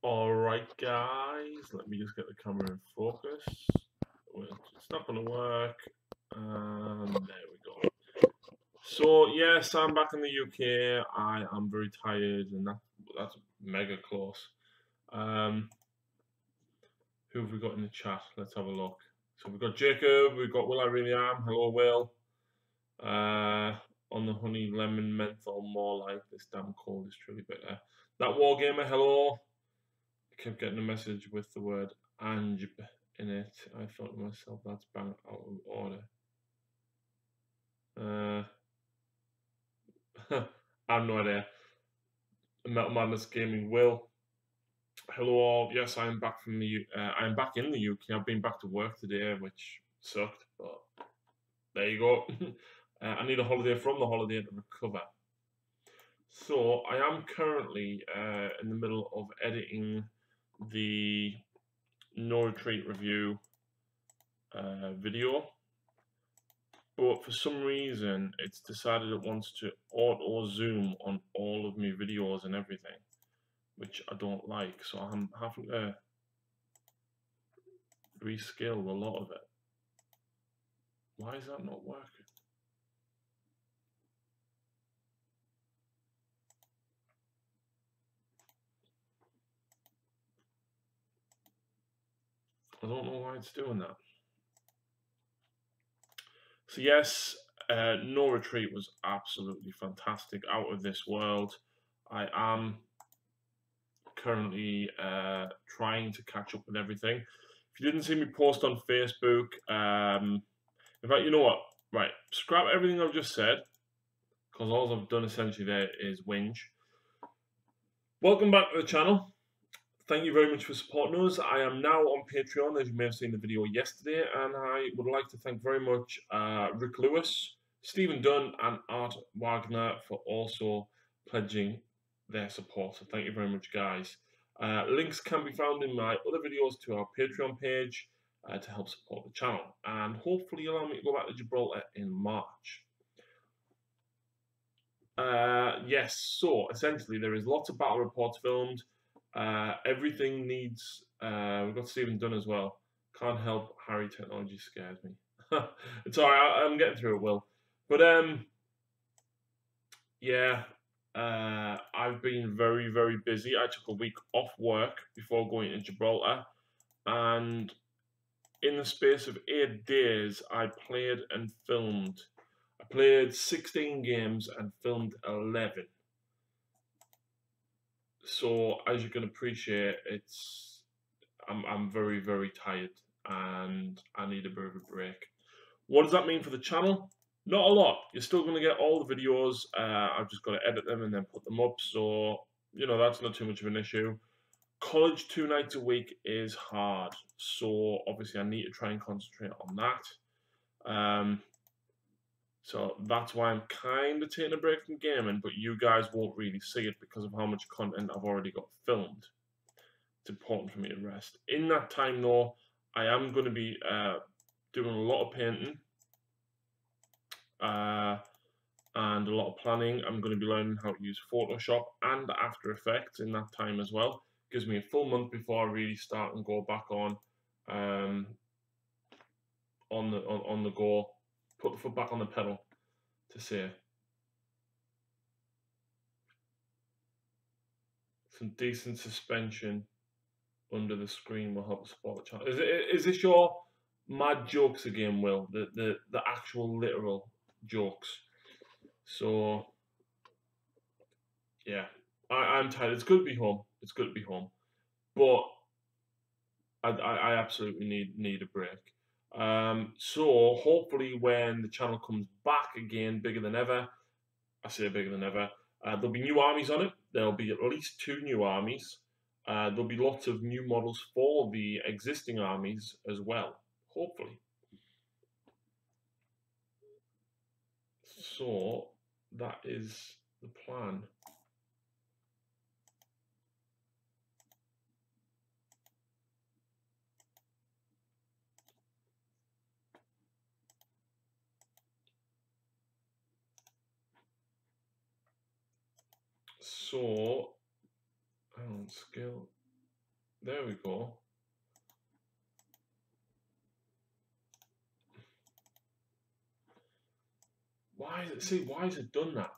Alright guys, let me just get the camera in focus. It's not going to work. And there we go. So yes, I'm back in the UK. I am very tired and that's mega close. Who have we got in the chat? Let's have a look. So we've got Jacob, we've got Will I Really Am. Hello Will. On the honey lemon menthol, more like this damn cold is truly bitter. That Wargamer, hello. I kept getting a message with the word Anj in it. I thought to myself, that's bang out of order. I have no idea. Metal Madness Gaming Will. Hello all. Yes, I am back from I am back in the UK. I've been back to work today, which sucked, but there you go. I need a holiday from the holiday to recover. So I am currently in the middle of editing the No Retreat review video, but for some reason it's decided it wants to auto zoom on all of my videos and everything, which I don't like, so I'm having to rescale a lot of it. Why is that not working? I don't know why it's doing that. So yes, No Retreat was absolutely fantastic, out of this world. I am currently trying to catch up with everything. If you didn't see me post on Facebook, in fact, you know what? Right, scrap everything I've just said, because all I've done essentially there is whinge. Welcome back to the channel. Thank you very much for supporting us. I am now on Patreon, as you may have seen the video yesterday, and I would like to thank very much Rick Lewis, Stephen Dunn, and Art Wagner for also pledging their support. So thank you very much, guys. Links can be found in my other videos to our Patreon page to help support the channel, and hopefully allow me to go back to Gibraltar in March. Yes, so essentially there is lots of battle reports filmed. Everything needs. We've got Stephen Dunn as well. Can't help Harry technology scares me. It's alright. I'm getting through it, Will. But yeah. I've been very, very busy. I took a week off work before going to Gibraltar, and in the space of 8 days, I played and filmed. I played 16 games and filmed 11. So as you can appreciate, I'm very, very tired and I need a bit of a break. What does that mean for the channel? Not a lot. You're still going to get all the videos. I've just got to edit them and then put them up. So, you know, that's not too much of an issue. College 2 nights a week is hard. So obviously I need to try and concentrate on that. So that's why I'm kind of taking a break from gaming, but you guys won't really see it because of how much content I've already got filmed. It's important for me to rest. In that time, though, I am going to be doing a lot of painting and a lot of planning. I'm going to be learning how to use Photoshop and After Effects in that time as well. Gives me a full month before I really start and go back on the go. Put the foot back on the pedal, to say. Some decent suspension under the screen will help support the channel. Is this your mad jokes again, Will? The actual literal jokes. So yeah, I'm tired. It's good to be home. It's good to be home, but I absolutely need a break. So hopefully when the channel comes back again, bigger than ever, I say bigger than ever, there'll be new armies on it. There'll be at least 2 new armies. There'll be lots of new models for the existing armies as well, hopefully. So that is the plan. So, skill. There we go. Why is it? See, why has it done that?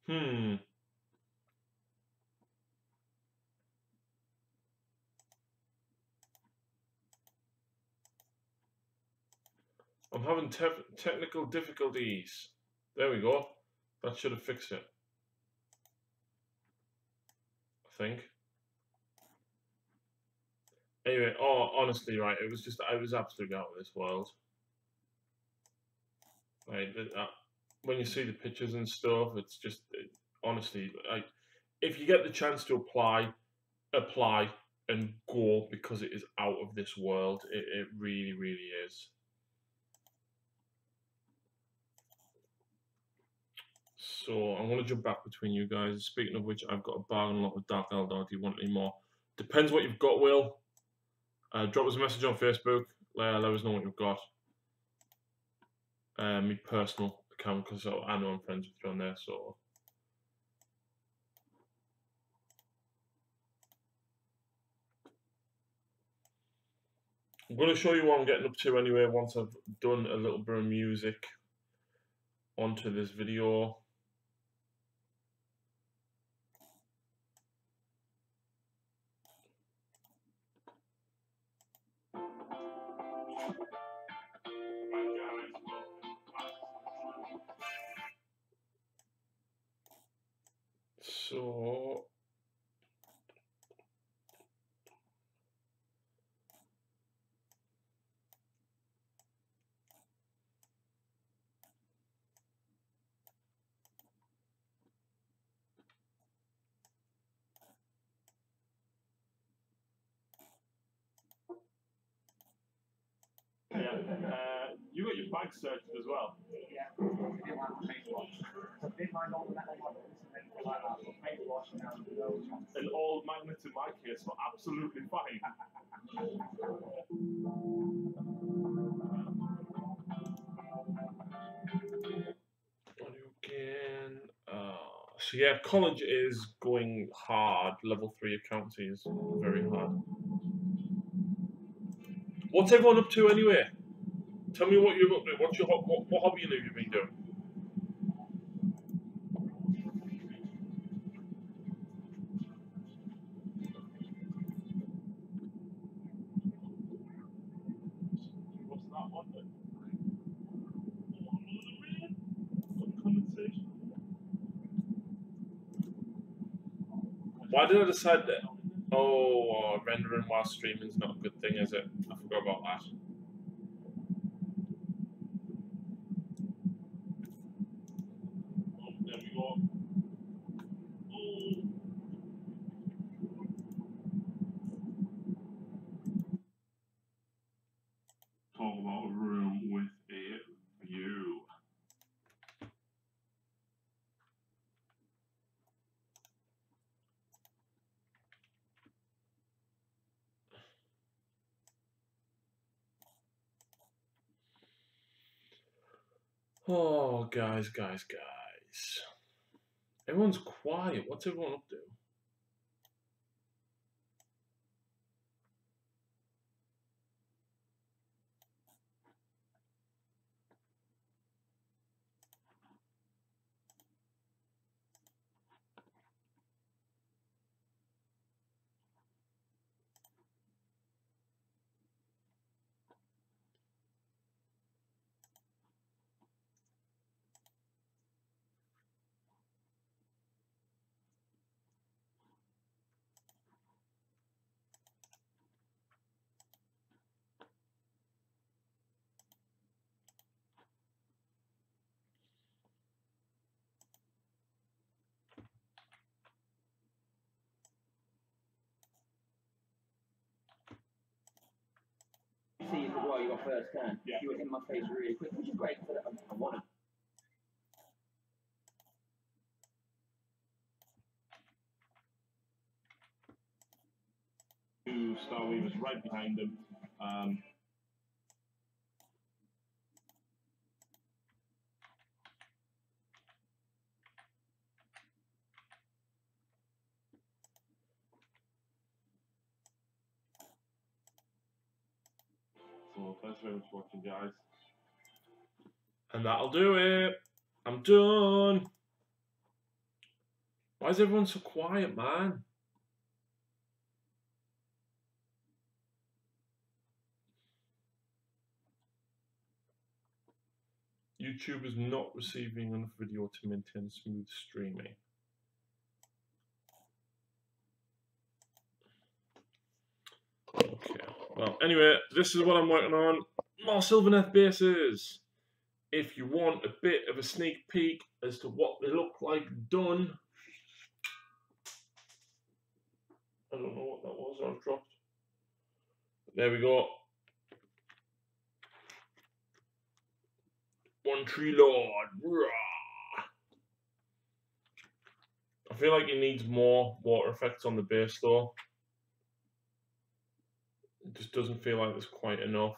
Hmm. I'm having technical difficulties. There we go. That should have fixed it. I think. Anyway, oh, honestly, right, it was just, I was absolutely out of this world. Right, when you see the pictures and stuff, it's just, honestly, like, if you get the chance to apply and go, because it is out of this world. It really, really is. So I'm going to jump back between you guys. Speaking of which, I've got a bargain lot of Dark Eldar. Do you want any more? Depends what you've got, Will. Drop us a message on Facebook. Let us know what you've got. My personal account, because I know I'm friends with you on there. So I'm going to show you what I'm getting up to anyway. Once I've done a little bit of music onto this video. So yeah, you got your bag searched as well. Yeah, and all magnets in my case were absolutely fine. Again, so yeah, college is going hard. Level 3 accounting is very hard. What's everyone up to anyway? Tell me what you're up to. What's your what hobby have you been doing? What's that one then? Condensation. Why did I decide that? Oh, rendering while streaming is not a good thing, is it? I forgot about that. Oh, there we go. Oh. Talk about a room with a view. Oh, guys. Everyone's quiet. What's everyone up to? See as well, you got first turn. Yeah. You were in my face really quick, which is great because I wanted. Two Star Weavers right behind them. So thanks very much for watching, guys. And that'll do it. I'm done. Why is everyone so quiet, man? YouTube is not receiving enough video to maintain smooth streaming. Okay, well, anyway, this is what I'm working on. More Sylvaneth bases. If you want a bit of a sneak peek as to what they look like done. I don't know what that was, I've dropped. There we go. One Tree Lord. I feel like it needs more water effects on the base though. It just doesn't feel like there's quite enough.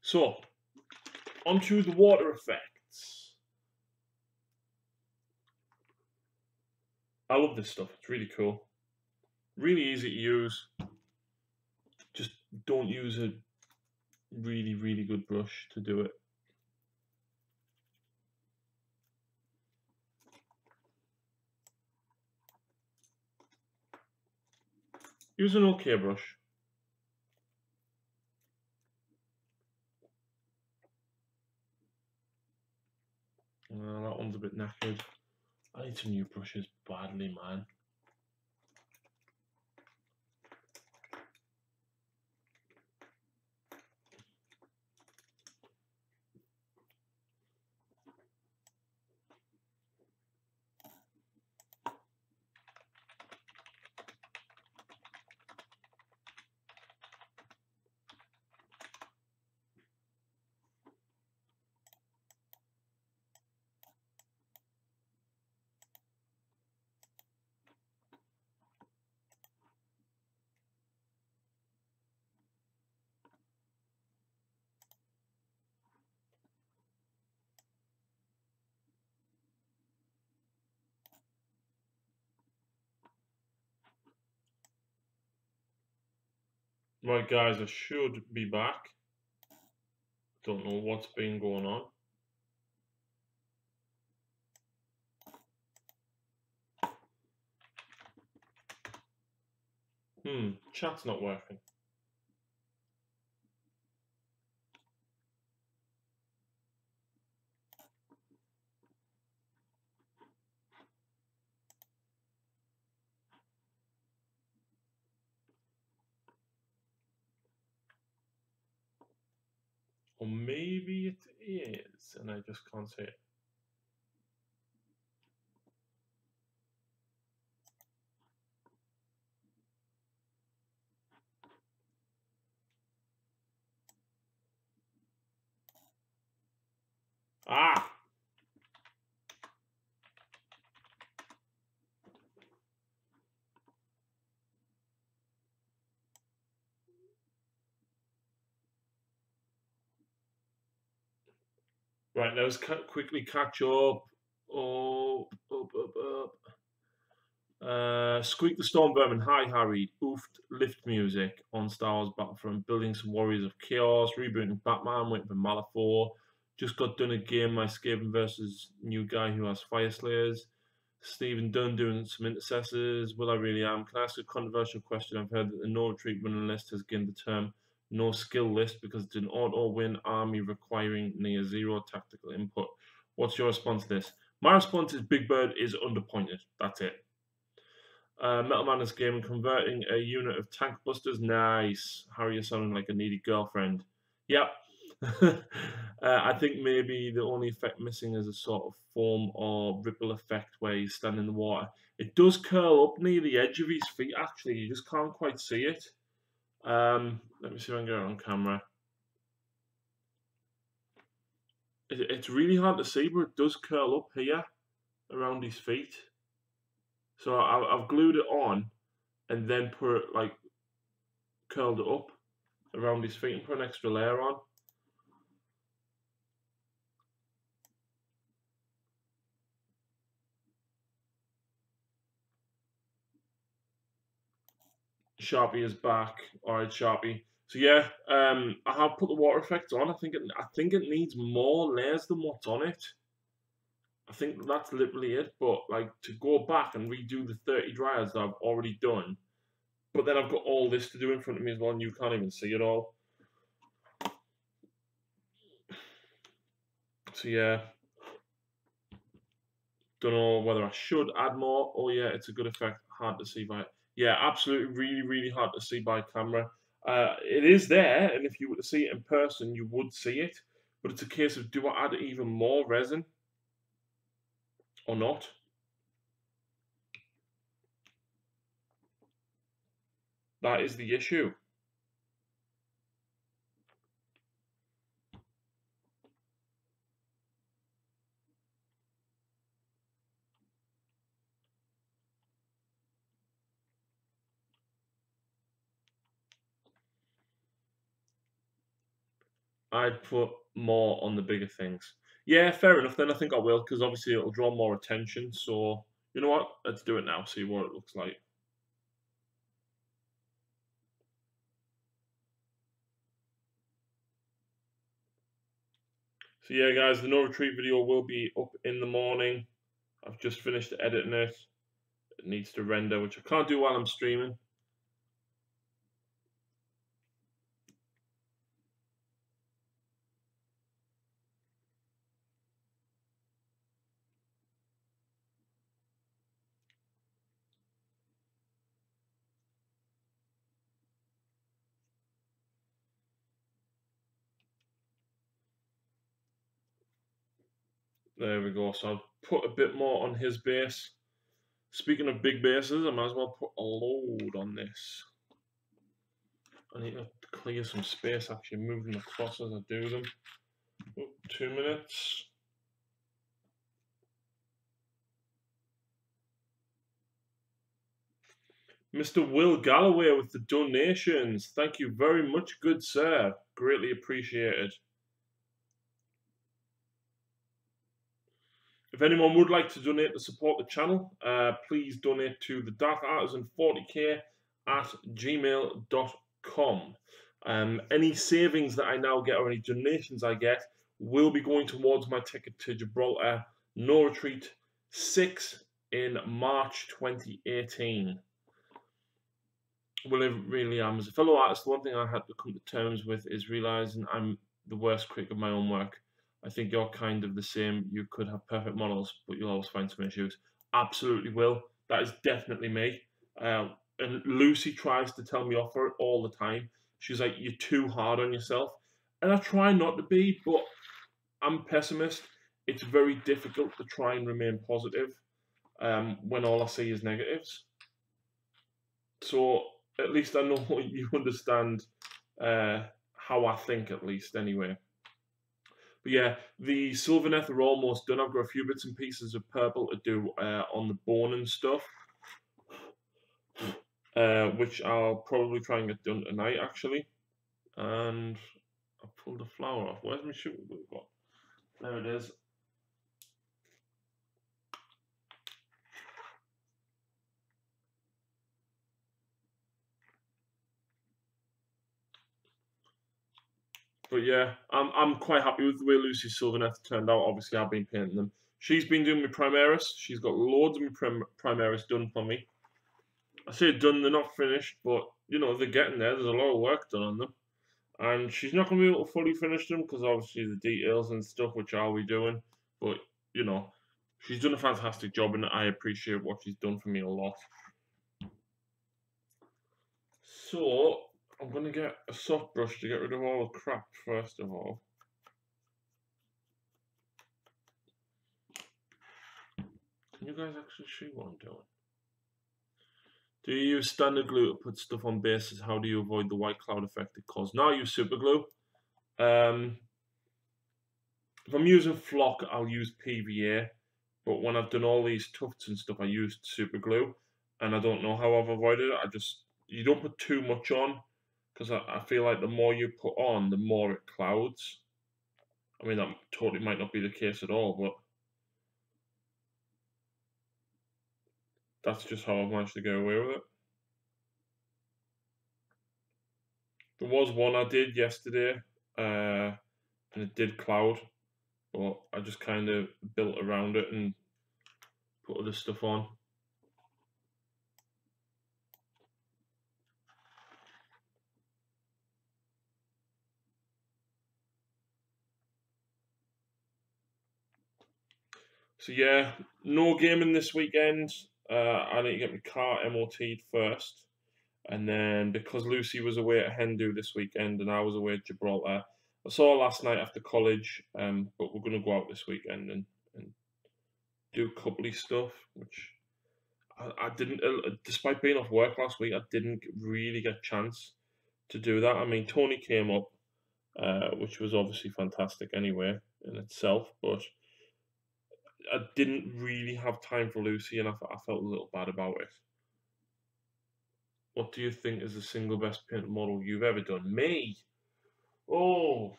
So, onto the water effects. I love this stuff. It's really cool. Really easy to use. Just don't use a really, really good brush to do it. Use an okay brush. That one's a bit knackered. I need some new brushes badly, man. Right, guys, I should be back. Don't know what's been going on. Chat's not working. Or maybe it is, and I just can't see it. Ah! Right, let's quickly catch up. Squeak the Storm Vermin. Hi, Harry. Oofed lift music on Star Wars Battlefront. Building some Warriors of Chaos. Rebooting Batman. Waiting for Malifaux. Just got done a game. My Skaven versus new guy who has Fire Slayers. Stephen Dunn doing some intercessors. Will I really am? Can I ask a controversial question? I've heard that the no retreat winning list has gained the term no skill list because it's an auto win army requiring near zero tactical input. What's your response to this? My response is Big Bird is underpointed. That's it. Metal Madness game converting a unit of tank busters. Nice. Harry, you're sounding like a needy girlfriend. Yep. I think maybe the only effect missing is a sort of foam or ripple effect where you stand in the water. It does curl up near the edge of his feet, actually. You just can't quite see it. Let me see if I can get it on camera. It's really hard to see, but it does curl up here around his feet. So I've glued it on and then put it, like, curled it up around his feet and put an extra layer on. Sharpie is back. Alright, Sharpie. So yeah, I have put the water effect on. I think it needs more layers than what's on it. I think that's literally it. But like, to go back and redo the 30 dryers that I've already done, but then I've got all this to do in front of me as well, and you can't even see it all. So yeah, don't know whether I should add more. Oh yeah, it's a good effect. Hard to see by, yeah, absolutely, really, really hard to see by camera. It is there, and if you were to see it in person, you would see it. But it's a case of, do I add even more resin or not? That is the issue. I'd put more on the bigger things. Yeah, fair enough. Then I think I will, because obviously it'll draw more attention. So you know what? Let's do it now. See what it looks like. So yeah, guys, the no retreat video will be up in the morning. I've just finished editing it. It needs to render, which I can't do while I'm streaming. There we go. So I'll put a bit more on his base. Speaking of big bases, I might as well put a load on this. I need to clear some space, actually, move them across as I do them. Oh, 2 minutes. Mr. Will Galloway with the donations. Thank you very much, good sir. Greatly appreciated. If anyone would like to donate to support the channel, please donate to the Dark Artisan 40k at gmail.com. Any savings that I now get or any donations I get will be going towards my ticket to Gibraltar No Retreat 6 in March 2018. Well, it really am. As a fellow artist, the one thing I had to come to terms with is realizing I'm the worst critic of my own work. I think you're kind of the same. You could have perfect models, but you'll always find some issues. Absolutely will. That is definitely me. And Lucy tries to tell me off for it all the time. She's like, you're too hard on yourself. And I try not to be, but I'm a pessimist. It's very difficult to try and remain positive when all I see is negatives. So at least I know you understand how I think, at least, anyway. But yeah, the Sylvaneth are almost done. I've got a few bits and pieces of purple to do on the bone and stuff, which I'll probably try and get done tonight, actually. And I pulled the flower off. Where's my shooting glue got? There it is. But yeah, I'm quite happy with the way Lucy's Sylvaneth turned out. Obviously, I've been painting them. She's been doing my Primaris. She's got loads of my Primaris done for me. I say done, they're not finished, but, you know, they're getting there. There's a lot of work done on them. And she's not going to be able to fully finish them because, obviously, the details and stuff, which are we doing. But, you know, she's done a fantastic job, and I appreciate what she's done for me a lot. So, I'm going to get a soft brush to get rid of all the crap, first of all. Can you guys actually see what I'm doing? Do you use standard glue to put stuff on bases? How do you avoid the white cloud effect it causes? Now I use super glue. If I'm using flock, I'll use PVA. But when I've done all these tufts and stuff, I used super glue, and I don't know how I've avoided it. You don't put too much on, because I feel like the more you put on, the more it clouds. I mean, that totally might not be the case at all, but that's just how I've managed to get away with it. There was one I did yesterday, and it did cloud, but I just kind of built around it and put other stuff on. So yeah, no gaming this weekend. I need to get my car MOT'd first. And then because Lucy was away at Hendu this weekend and I was away at Gibraltar, I saw her last night after college, but we're going to go out this weekend and do coupley stuff, which I didn't, despite being off work last week, I didn't really get a chance to do that. I mean, Tony came up, which was obviously fantastic anyway in itself, but I didn't really have time for Lucy and I felt a little bad about it. What do you think is the single best paint model you've ever done? Me? Oh,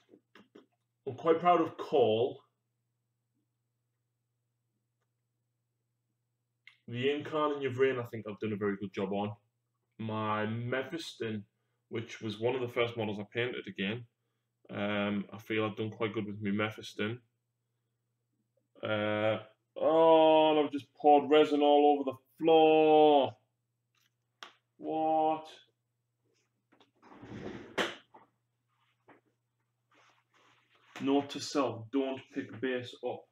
I'm quite proud of Cole. The Incarn and Yvrain, I think I've done a very good job on. My Mephiston, which was one of the first models I painted again, I feel I've done quite good with my Mephiston. Oh, and I've just poured resin all over the floor. What? Note to self, don't pick base up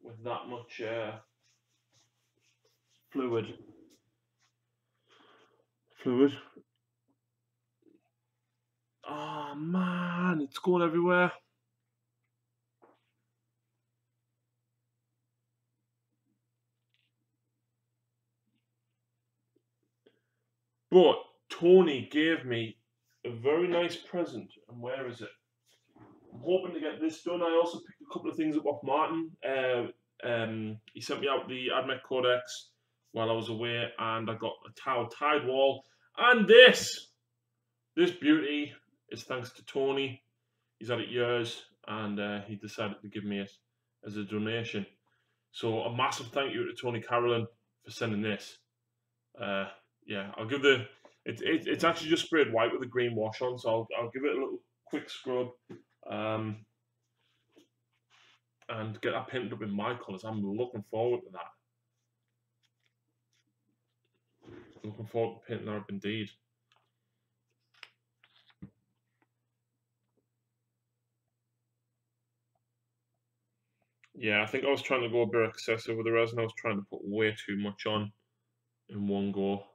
with that much fluid. Oh man, it's going everywhere. But Tony gave me a very nice present, and where is it? I'm hoping to get this done. I also picked a couple of things up off Martin. He sent me out the Admech Codex while I was away, and I got a Tau Tide Wall. And this beauty is thanks to Tony. He's had it years, and he decided to give me it as a donation. So a massive thank you to Tony Carolyn for sending this. Yeah, I'll give it's actually just sprayed white with a green wash on, so I'll give it a little quick scrub, and get that painted up in my colours. I'm looking forward to that. Looking forward to painting that up indeed. Yeah, I think I was trying to go a bit excessive with the resin. I was trying to put way too much on in one go.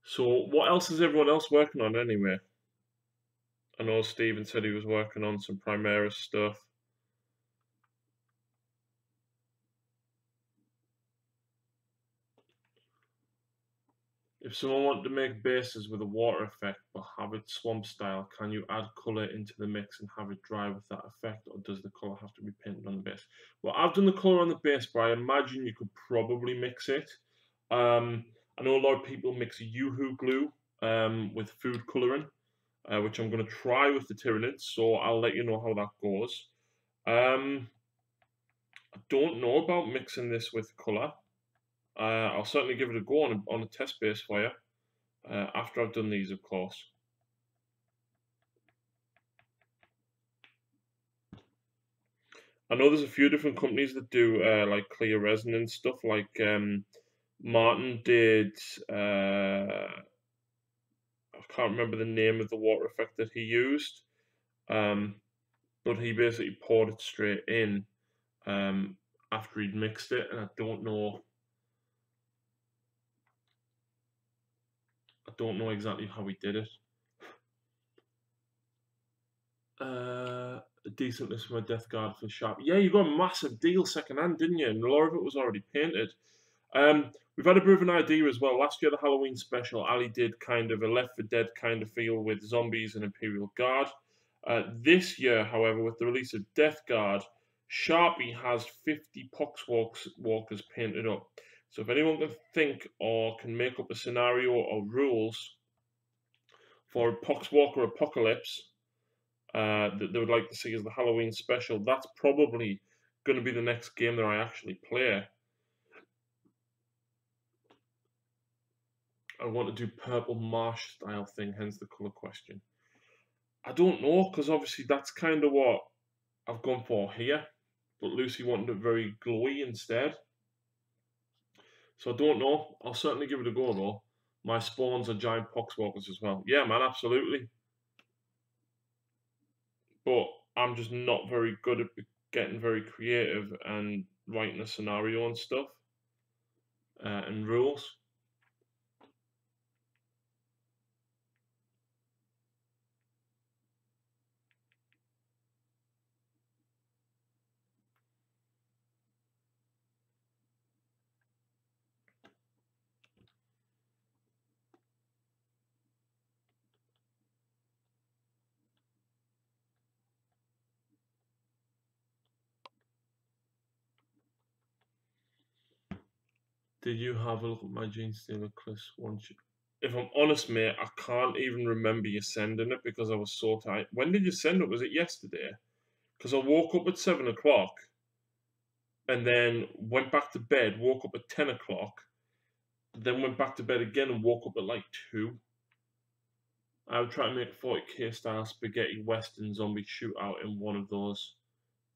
So what else is everyone else working on anyway? I know Stephen said he was working on some Primaris stuff. If someone wanted to make bases with a water effect but have it swamp style, can you add colour into the mix and have it dry with that effect, or does the colour have to be painted on the base? Well, I've done the colour on the base, but I imagine you could probably mix it. I know a lot of people mix Yoo-hoo glue with food colouring, which I'm going to try with the Tyranids, so I'll let you know how that goes. I don't know about mixing this with colour. I'll certainly give it a go on a test base for you after I've done these, of course. I know there's a few different companies that do like clear resin and stuff. Like Martin did. I can't remember the name of the water effect that he used, but he basically poured it straight in after he'd mixed it, and I don't know exactly how he did it. A decent list for my Death Guard for Sharp. Yeah, you got a massive deal second hand, didn't you? And a lot of it was already painted. We've had a bit of an idea as well. Last year, the Halloween special, Ali did kind of a Left 4 Dead kind of feel with zombies and Imperial Guard. This year, however, with the release of Death Guard, Sharpie has 50 Poxwalkers painted up. So if anyone can think or can make up a scenario or rules for a Poxwalker apocalypse that they would like to see as the Halloween special, that's probably going to be the next game that I actually play. I want to do purple marsh style thing, hence the colour question. I don't know, because obviously that's kind of what I've gone for here. But Lucy wanted it very glowy instead. So I don't know. I'll certainly give it a go though. My spawns are giant poxwalkers as well. Yeah, man, absolutely. But I'm just not very good at getting very creative and writing a scenario and stuff and rules. Did you have a look at my Gene Stealer Chris once? If I'm honest, mate, I can't even remember you sending it because I was so tired. When did you send it? Was it yesterday? Because I woke up at 7 o'clock and then went back to bed, woke up at 10 o'clock, then went back to bed again and woke up at like 2. I would try to make a 40k style spaghetti western zombie shootout in one of those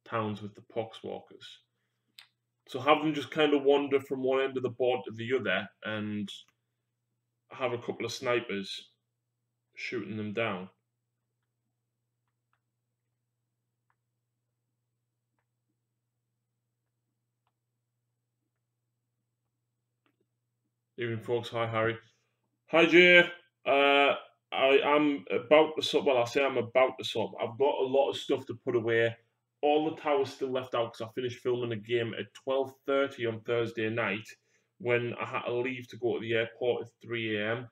towns with the poxwalkers. So have them just kind of wander from one end of the board to the other and have a couple of snipers shooting them down. Evening, folks. Hi, Harry. Hi, Jay. I am about to sub. Well, I say I'm about to sub. I've got a lot of stuff to put away. All the towers still left out because I finished filming a game at 12:30 on Thursday night when I had to leave to go to the airport at 3 a.m.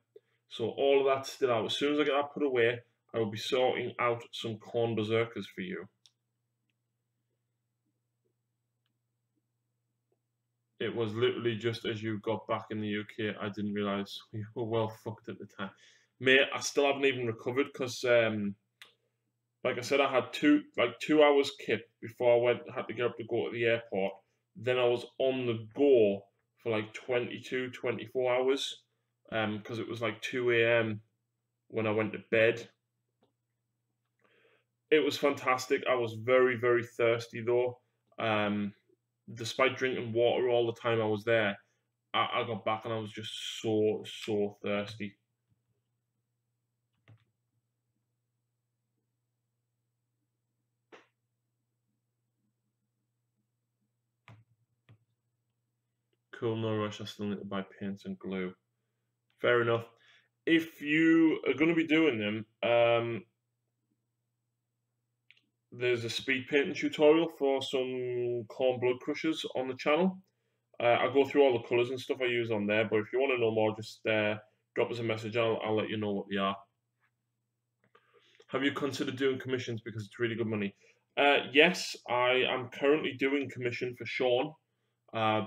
So all of that's still out. As soon as I get that put away, I will be sorting out some corn berserkers for you. It was literally just as you got back in the UK, I didn't realise we were well fucked at the time. Mate, I still haven't even recovered because, like I said, I had 2 hours kip before I had to get up to go to the airport. Then I was on the go for like 22, 24 hours because it was like 2 a.m. when I went to bed. It was fantastic. I was very, very thirsty though. Despite drinking water all the time I was there, I got back and I was just so thirsty. Cool, no rush. I still need to buy paints and glue. Fair enough. If you are going to be doing them, there's a speed painting tutorial for some corn blood crushers on the channel. I go through all the colours and stuff I use on there, but if you want to know more, just drop us a message. I'll let you know what they are. Have you considered doing commissions because it's really good money? Yes, I am currently doing commission for Sean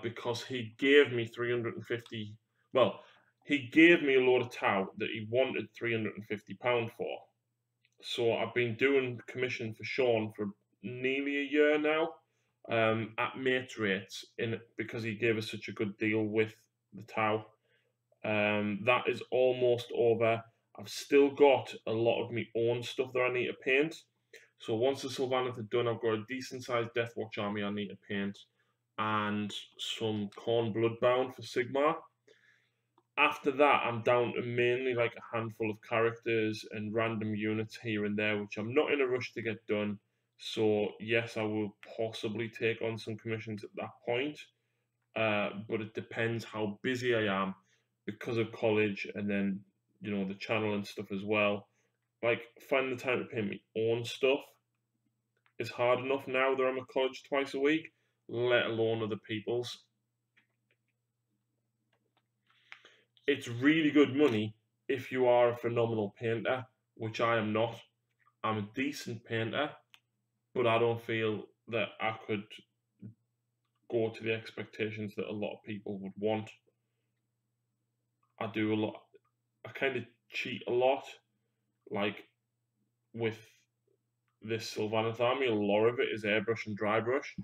because he gave me 350. Well, he gave me a load of tau that he wanted £350 for. So I've been doing commission for Sean for nearly a year now at mate rates because he gave us such a good deal with the tau. That is almost over. I've still got a lot of my own stuff that I need to paint. So once the Sylvaneth are done, I've got a decent sized Deathwatch army I need to paint and some Corn Bloodbound for Sigmar. After that, I'm down to mainly like a handful of characters and random units here and there, which I'm not in a rush to get done. So yes, I will possibly take on some commissions at that point, but it depends how busy I am because of college and then, you know, the channel and stuff as well. Like, finding the time to paint my own stuff is hard enough now that I'm at college twice a week, let alone other people's. it's really good money if you are a phenomenal painter, which I am not. I'm a decent painter, but I don't feel that I could go to the expectations that a lot of people would want. I do a lot. I kind of cheat a lot, like with this Sylvaneth army. A lot of it is airbrush and dry brush.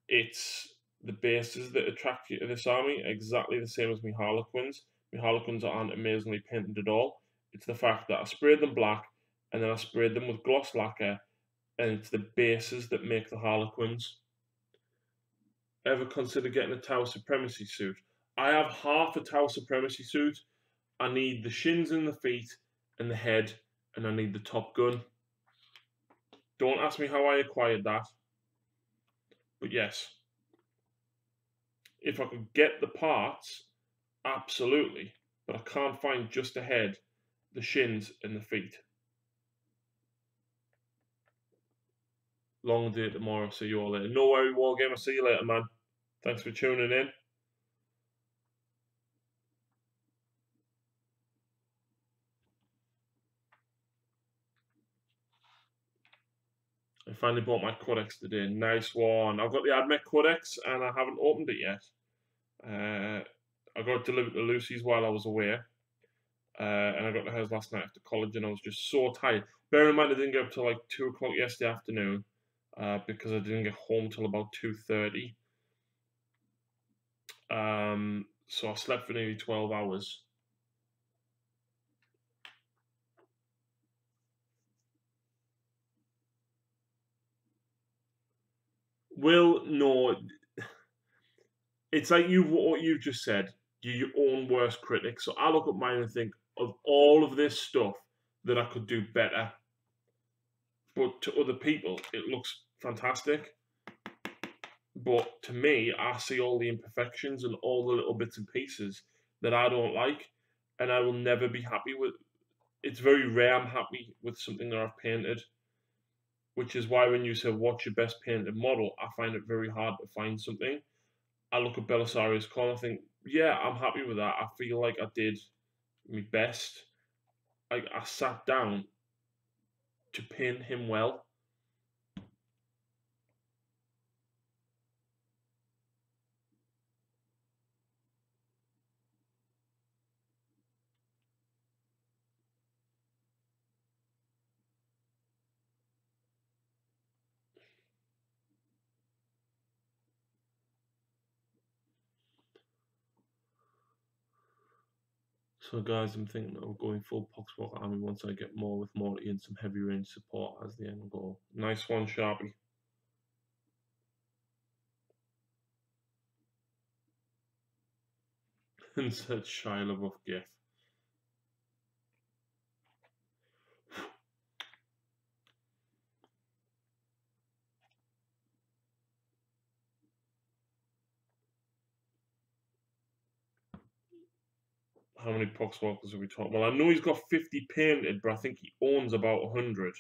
It's the bases that attract you to this army, exactly the same as my Harlequins. My Harlequins aren't amazingly painted at all. It's the fact that I sprayed them black and then I sprayed them with gloss lacquer, and it's the bases that make the Harlequins. Ever consider getting a Tower Supremacy suit? I have half a Tower Supremacy suit. I need the shins and the feet and the head, and I need the top gun. Don't ask me how I acquired that. But yes, if I could get the parts, absolutely. But I can't find just the head, the shins, and the feet. Long day tomorrow. See you all later. No worry, Wargamer. See you later, man. Thanks for tuning in. I finally bought my Codex today. Nice one. I've got the Admech Codex and I haven't opened it yet. I got it delivered to Lucy's while I was away. And I got to hers last night after college and I was just so tired. Bear in mind I didn't get up till like 2 o'clock yesterday afternoon because I didn't get home till about 2:30. So I slept for nearly 12 hours. Will, no. It's like what you've just said. You're your own worst critic. So I look at mine and think of all of this stuff that I could do better. But to other people, it looks fantastic. But to me, I see all the imperfections and all the little bits and pieces that I don't like, and I will never be happy with. It's very rare I'm happy with something that I've painted, which is why when you say what's your best painted model, I find it very hard to find something. I look at Belisarius Con, I think, yeah, I'm happy with that. I feel like I did my best. I sat down to paint him well. So guys, I'm thinking of going full Poxwalker army once I get more with Morty and some heavy range support as the end goal. Nice one, Sharpie. And said Shia LaBeouf gif. How many Poxwalkers have we talked? Well, I know he's got 50 painted, but I think he owns about 100.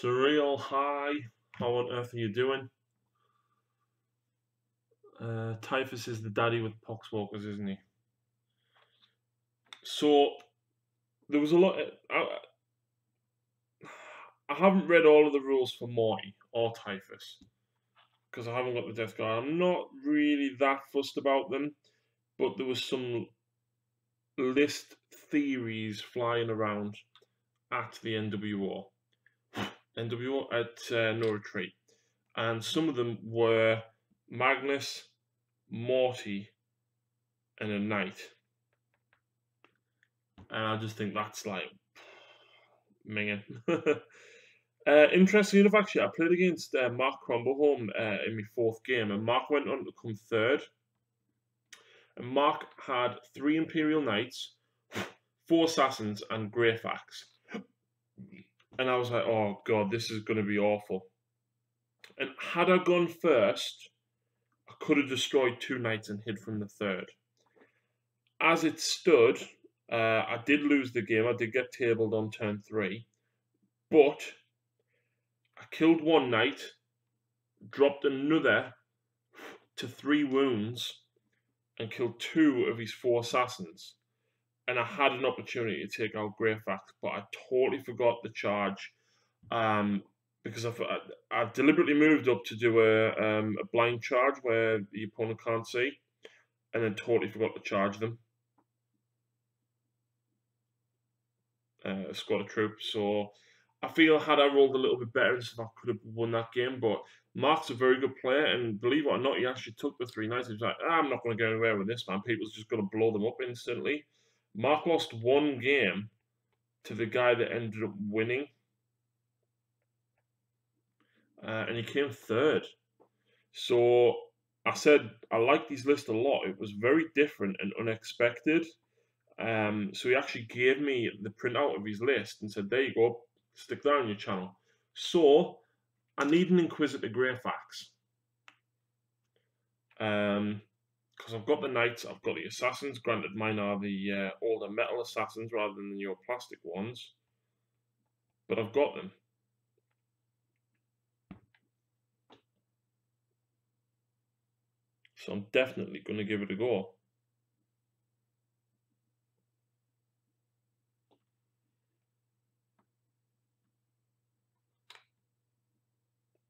Surreal, hi. How on earth are you doing? Typhus is the daddy with Poxwalkers, isn't he? So, there was a lot. I haven't read all of the rules for Morty or Typhus. because I haven't got the Death Guard. I'm not really that fussed about them, but there was some list theories flying around at the NWO. NWO at No Retreat. And some of them were Magnus, Morty, and a Knight. And I just think that's like minging. Interesting enough, actually, I played against Mark Cromboholm in my fourth game, and Mark went on to come third. And Mark had 3 Imperial Knights, 4 Assassins, and Greyfax. And I was like, oh god, this is going to be awful. And had I gone first, I could have destroyed 2 Knights and hid from the third. As it stood, I did lose the game. I did get tabled on turn 3. But I killed 1 Knight, dropped another to 3 wounds, and killed 2 of his 4 Assassins. And I had an opportunity to take out Greyfax, but I totally forgot the charge. Because I deliberately moved up to do a blind charge where the opponent can't see, and then totally forgot to charge them. A squad of troops. So I feel had I rolled a little bit better and stuff, I could have won that game. But Mark's a very good player, and believe it or not, he actually took the 3 Knights. He was like, I'm not going to go anywhere with this, man. People's just going to blow them up instantly. Mark lost 1 game to the guy that ended up winning. And he came third. So I said I liked his list a lot. It was very different and unexpected. So he actually gave me the printout of his list and said, there you go, stick that on your channel. So I need an Inquisitor Greyfax. Because I've got the Knights, I've got the Assassins. Granted, mine are the older metal Assassins rather than the newer plastic ones. But I've got them. So I'm definitely going to give it a go.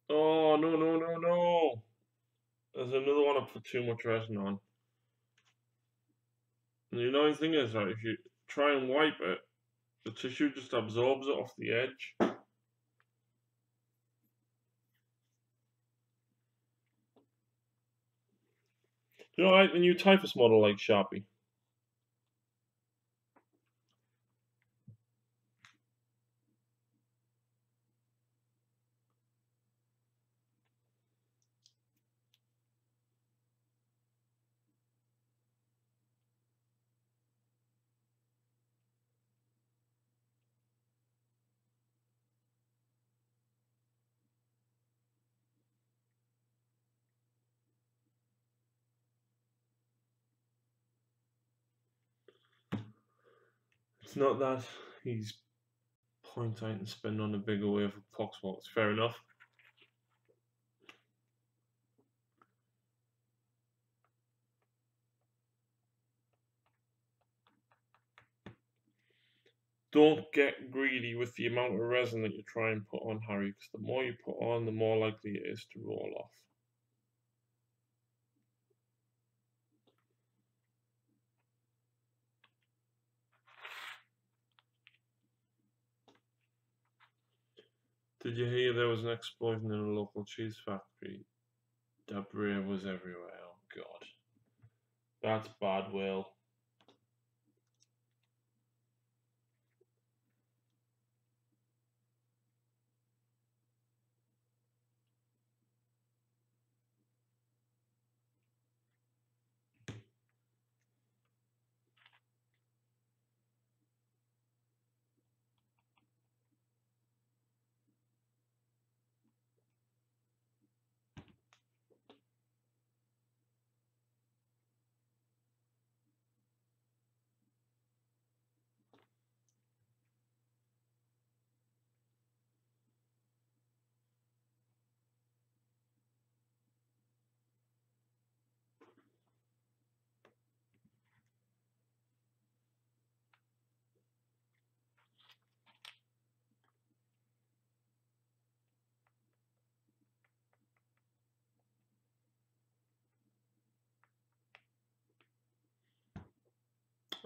Oh, no, no, no, no. There's another one I put too much resin on. And the annoying thing is that if you try and wipe it, the tissue just absorbs it off the edge. Do you know, like the new Typhus model, like Sharpie? It's not that he's point out and spend on a bigger wave of poxwalks. Fair enough. Don't get greedy with the amount of resin that you try and put on, Harry, because the more you put on, the more likely it is to roll off. Did you hear there was an explosion in a local cheese factory? Debris was everywhere. Oh, God. That's bad, Will.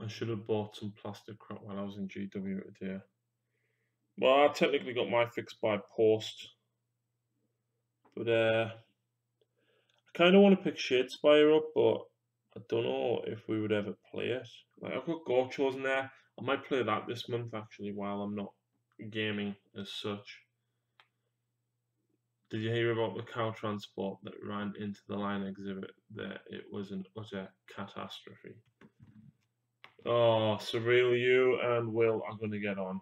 I should have bought some plastic crap while I was in GW today. Well, I technically got my fixed by post. But I kind of want to pick Shadespire up, but I don't know if we would ever play it. Like, I've got Gorchos in there. I might play that this month, actually, while I'm not gaming as such. Did you hear about the cow transport that ran into the line exhibit there? It was an utter catastrophe. Oh, Surreal, you and Will are going to get on.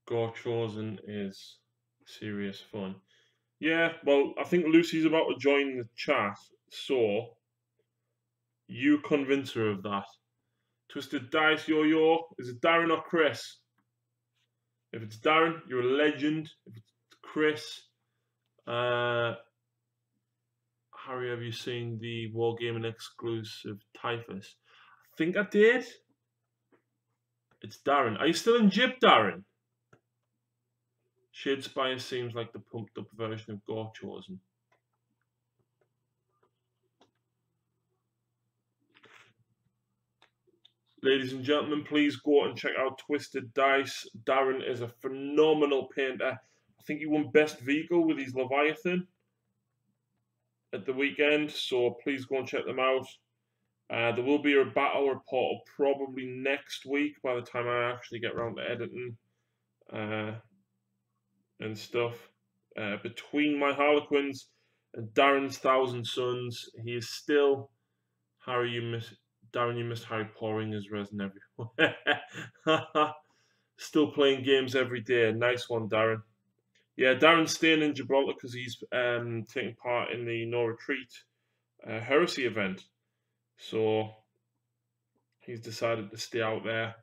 Gorchosen is serious fun. Yeah, well, I think Lucy's about to join the chat, so you convince her of that. Twisted Dice Yo-Yo, is it Darren or Chris? If it's Darren, you're a legend. If it's Chris, Harry, have you seen the Wargaming exclusive Typhus? I think I did. It's Darren. Are you still in Jib, Darren? Shadespire seems like the pumped up version of Gorchosen. Ladies and gentlemen, please go and check out Twisted Dice. Darren is a phenomenal painter. I think he won Best Vehicle with his Leviathan at the weekend, so please go and check them out. There will be a battle report probably next week by the time I actually get around to editing and stuff. Between my Harlequins and Darren's Thousand Suns, he is still Harry. Darren, you missed Harry pouring his resin everywhere. Still playing games every day. Nice one, Darren. Yeah, Darren's staying in Gibraltar because he's taking part in the No Retreat Heresy event. So he's decided to stay out there.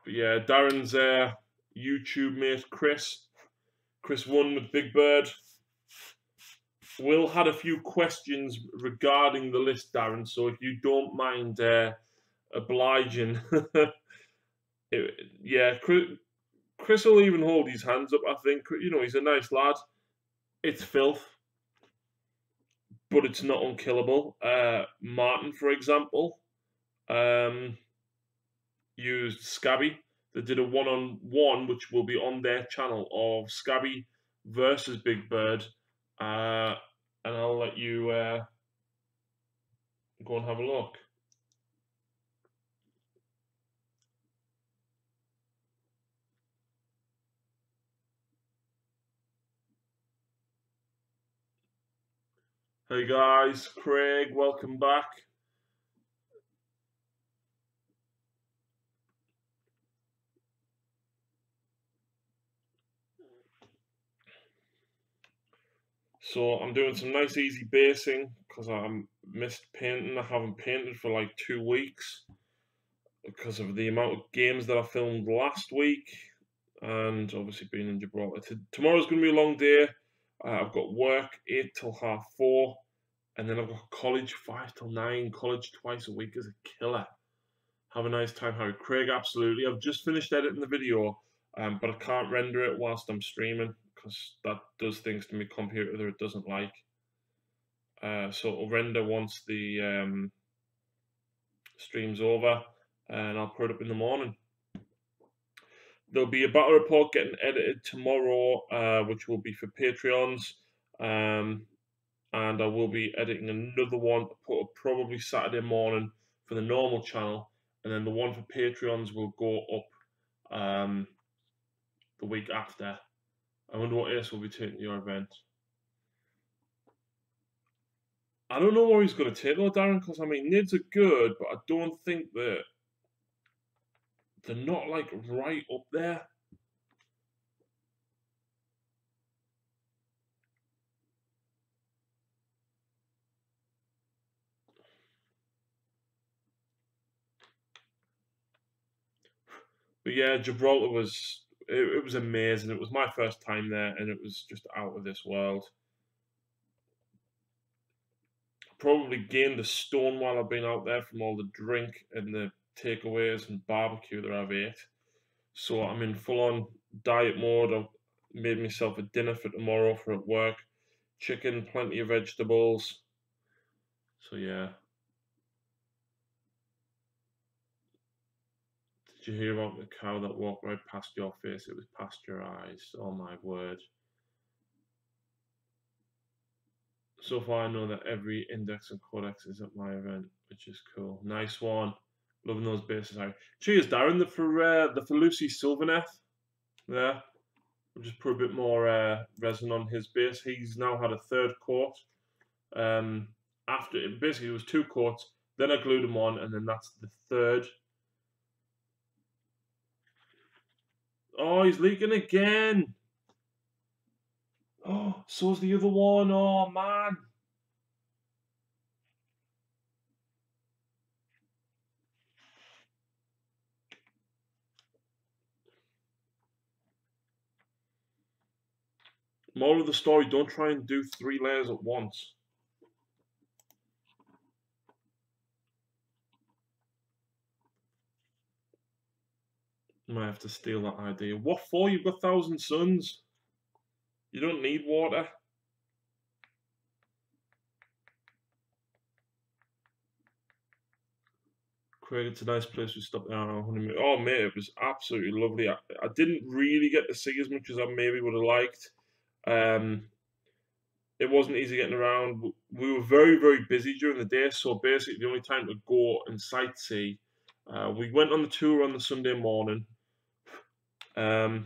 But yeah, Darren's YouTube mate, Chris. Chris won with Big Bird. Will had a few questions regarding the list, Darren, so if you don't mind obliging. Yeah, Chris will even hold his hands up, I think. You know, he's a nice lad. It's filth, but it's not unkillable. Martin, for example, used Scabby. They did a one-on-one, which will be on their channel, of Scabby versus Big Bird. And I'll let you go and have a look. Hey guys, Craig, welcome back. So I'm doing some nice easy basing because I missed painting. I haven't painted for like 2 weeks because of the amount of games that I filmed last week, and obviously being in Gibraltar. Tomorrow's going to be a long day. I've got work 8 till 4:30, and then I've got college 5 till 9. College twice a week is a killer. Have a nice time, Harry. Craig, absolutely. I've just finished editing the video, but I can't render it whilst I'm streaming because that does things to my computer that it doesn't like. So it'll render once the stream's over, and I'll put it up in the morning. There'll be a battle report getting edited tomorrow, which will be for Patreons, and I will be editing another one to put up probably Saturday morning for the normal channel, and then the one for Patreons will go up the week after. I wonder what Ace will be taking to your event. I don't know where he's going to take though, Darren, because I mean, Nids are good, but I don't think that they're not like right up there. But yeah, Gibraltar was it was amazing. It was my first time there, and it was just out of this world. Probably gained a stone while I've been out there from all the drink and the takeaways and barbecue that I've ate. So I'm in full on diet mode. I've made myself a dinner for tomorrow for at work. Chicken, plenty of vegetables. So yeah. Did you hear about the cow that walked right past your face? It was past your eyes. Oh my word. So far I know that every index and codex is at my event, which is cool. Nice one. Loving those bases. Cheers, Darren, for Lucy Sylvaneth there. I'll just put a bit more resin on his base. He's now had a third coat. After basically it was 2 coats, then I glued them on, and then that's the third. Oh, he's leaking again. Oh, so's the other one. Oh man. Moral of the story, don't try and do 3 layers at once. Might have to steal that idea. What for? You've got 1,000 suns. You don't need water. Craig, it's a nice place. We stopped there on our honeymoon. Oh, mate, it was absolutely lovely. I didn't really get to see as much as I maybe would have liked. It wasn't easy getting around. We were very, very busy during the day, so basically the only time to go and sightsee. We went on the tour on the Sunday morning, and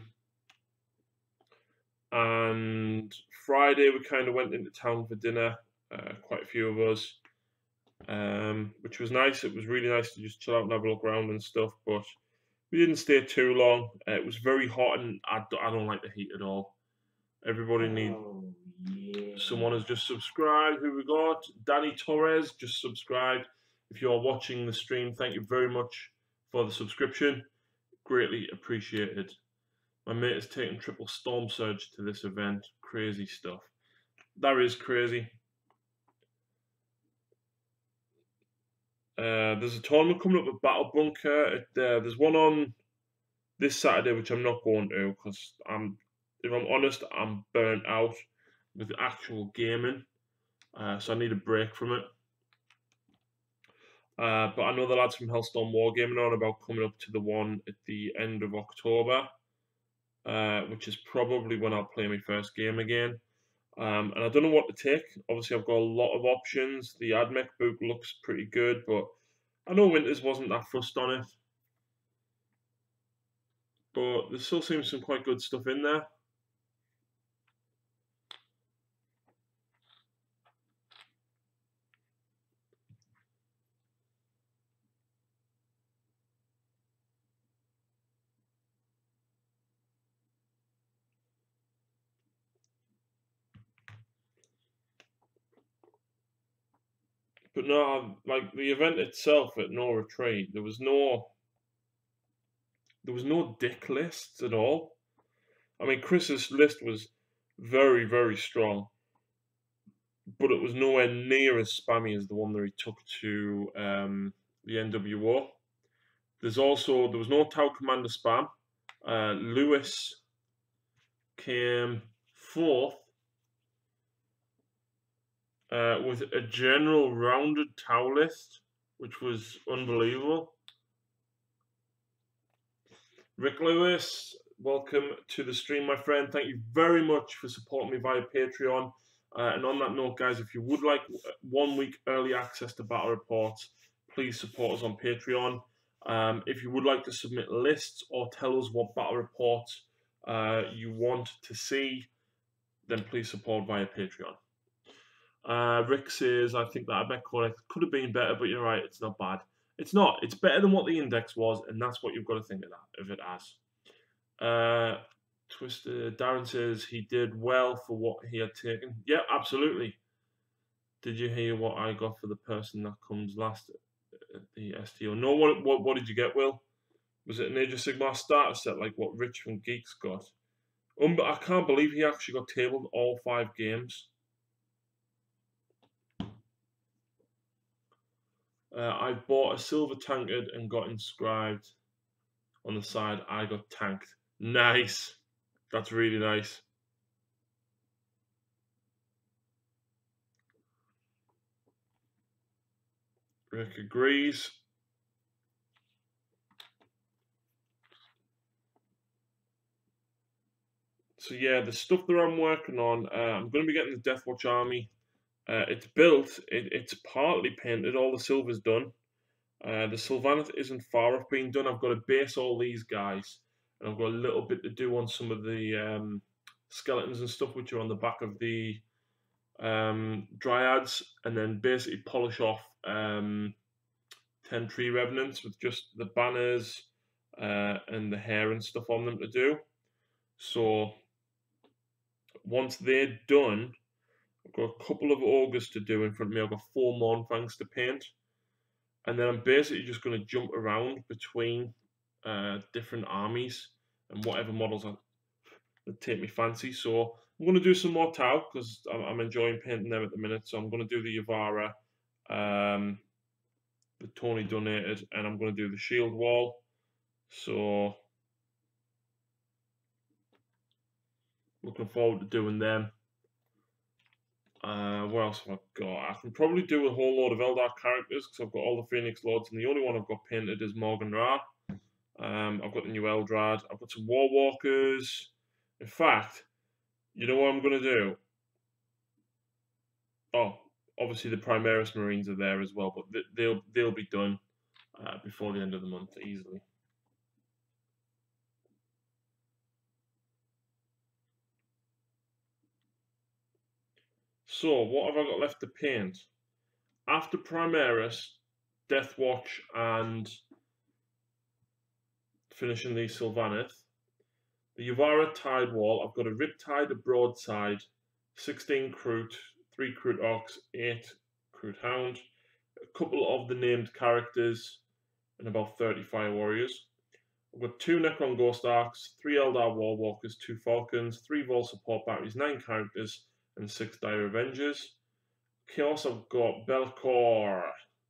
Friday we kind of went into town for dinner. Quite a few of us, which was nice. It was really nice to just chill out and have a look around and stuff. But we didn't stay too long. It was very hot, and I don't like the heat at all. Everybody needs. Someone has just subscribed. Who we got? Danny Torres just subscribed. If you're watching the stream, thank you very much for the subscription. Greatly appreciated. My mate has taken triple storm surge to this event. Crazy stuff. That is crazy. There's a tournament coming up at Battle Bunker. There's one on this Saturday, which I'm not going to because if I'm honest, I'm burnt out with actual gaming. So I need a break from it. But I know the lads from Hellstorm Wargaming are on about coming up to the one at the end of October, which is probably when I'll play my first game again. And I don't know what to take. Obviously, I've got a lot of options. The AdMech book looks pretty good, but I know Winters wasn't that fussed on it. But there still seems some quite good stuff in there. But no, like the event itself at No Retreat, there was no dick lists at all. I mean, Chris's list was very, very strong, but it was nowhere near as spammy as the one that he took to the NWO. There was no Tau Commander spam. Lewis came 4th with a general rounded Tau list, which was unbelievable. Rick Lewis, welcome to the stream, my friend. Thank you very much for supporting me via Patreon. And on that note, guys, if you would like 1 week early access to battle reports, please support us on Patreon. If you would like to submit lists or tell us what battle reports you want to see, then please support via Patreon. Rick says, I think that I bet Codex could have been better, but you're right, it's not bad. It's not. It's better than what the index was, and that's what you've got to think of it as. Twisted Darren says he did well for what he had taken. Yeah, absolutely. Did you hear what I got for the person that comes last at the STO? No, what did you get, Will? Was it an Age of Sigmar starter set like what Rich from Geeks got? I can't believe he actually got tabled all 5 games. I bought a silver tankard and got inscribed on the side. I got tanked. Nice. That's really nice. Rick agrees. So yeah, the stuff that I'm working on, I'm going to be getting the Deathwatch army. It's built. It's partly painted. All the silver's done. The Sylvaneth isn't far off being done. I've got to base all these guys, and I've got a little bit to do on some of the skeletons and stuff, which are on the back of the Dryads, and then basically polish off 10 Tree Revenants with just the banners and the hair and stuff on them to do. So once they're done, I've got a couple of Augurs to do in front of me. I've got 4 Mournfangs to paint. And then I'm basically just going to jump around between different armies and whatever models that take me fancy. So I'm going to do some more Tau because I'm enjoying painting them at the minute. So I'm going to do the Yavara, the Tony donated, and I'm going to do the Shield Wall. So looking forward to doing them. What else have I got? I can probably do a whole load of Eldar characters because I've got all the Phoenix Lords, and the only one I've got painted is Morgan Ra. I've got the new Eldrad. I've got some War Walkers. In fact, you know what I'm going to do? Oh, obviously the Primaris Marines are there as well, but they'll be done before the end of the month easily. So, what have I got left to paint? After Primaris, Deathwatch, and finishing the Sylvaneth, the Yavara Tide Wall, I've got a Riptide, a Broadside, 16 Kroot, 3 Kroot Ox, 8 Kroot Hound, a couple of the named characters, and about 30 Fire Warriors. I've got 2 Necron Ghost Arcs, 3 Eldar War Walkers, 2 Falcons, 3 Vol Support Batteries, 9 characters, and 6 Dire Avengers. Chaos, I've got Belcor,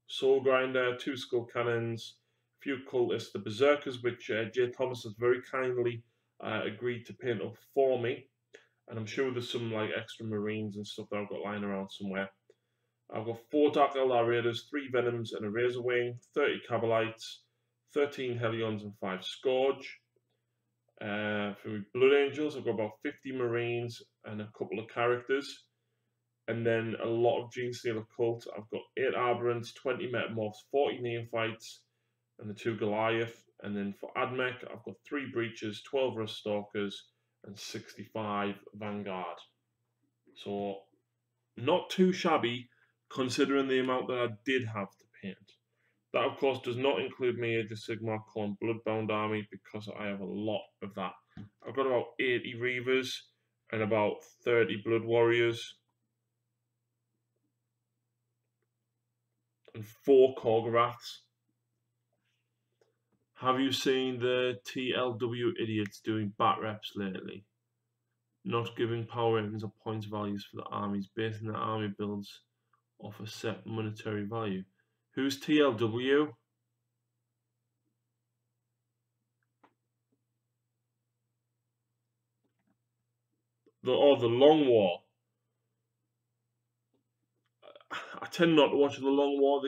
Soul Grinder, 2 Skull Cannons, a few Cultists, the Berserkers, which Jay Thomas has very kindly agreed to paint up for me. And I'm sure there's some like extra Marines and stuff that I've got lying around somewhere. I've got 4 Dark Eldar Raiders, 3 Venoms and a Razorwing, 30 Cabalites, 13 Hellions and 5 Scourge. For my Blood Angels, I've got about 50 Marines and a couple of characters. And then a lot of Genestealer Cult. I've got 8 Arborants, 20 Metamorphs, 40 Neophytes, and the 2 Goliath. And then for Admech, I've got 3 Breaches, 12 Rust Stalkers, and 65 Vanguard. So, not too shabby, considering the amount that I did have to paint. That, of course, does not include my Age of Sigmar Khorne Bloodbound army, because I have a lot of that. I've got about 80 Reavers and about 30 Blood Warriors. And 4 Korgoraths. Have you seen the TLW idiots doing bat reps lately? Not giving power ratings or points values for the armies, basing their army builds off a set monetary value. Who's TLW? The Long War. I tend not to watch the Long War.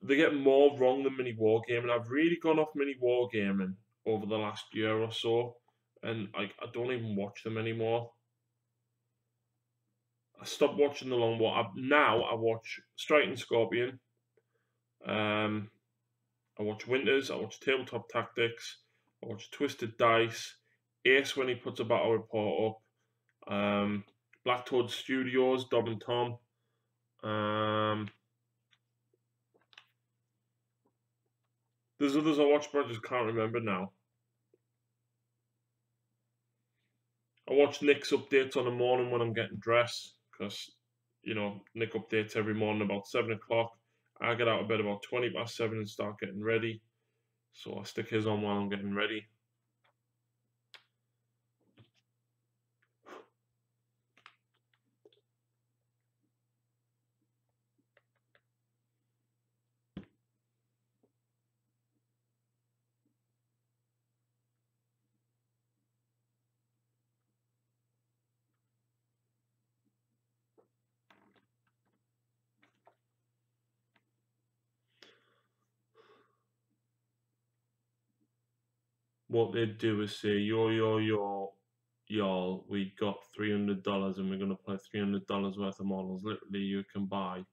They get more wrong than mini wargaming. I've really gone off mini wargaming over the last year or so, and I don't even watch them anymore. I stopped watching the Long War. Now I watch Striking Scorpion. I watch Winters. I watch Tabletop Tactics. I watch Twisted Dice. Ace when he puts a battle report up. Black Toad Studios, Dob and Tom. There's others I watch, but I just can't remember now. I watch Nick's updates on the morning when I'm getting dressed, because, you know, Nick updates every morning about 7 o'clock. I get out of bed about 20 past 7 and start getting ready. So I stick his on while I'm getting ready. What they do is say, yo, y'all, we got $300 and we're going to play $300 worth of models. Literally, you can buy.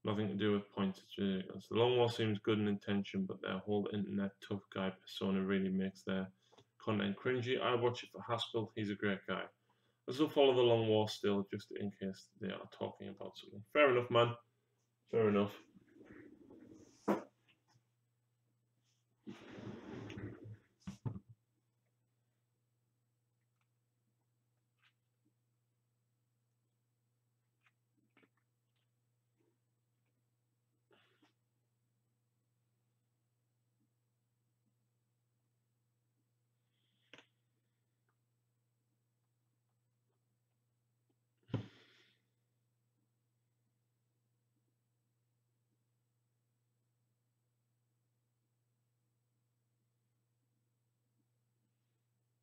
Nothing to do with points. The Long War seems good in intention, but their whole internet tough guy persona really makes their content cringy. I watch it for Haskell. He's a great guy. I still follow the Long War still, just in case they are talking about something. Fair enough, man. Fair enough.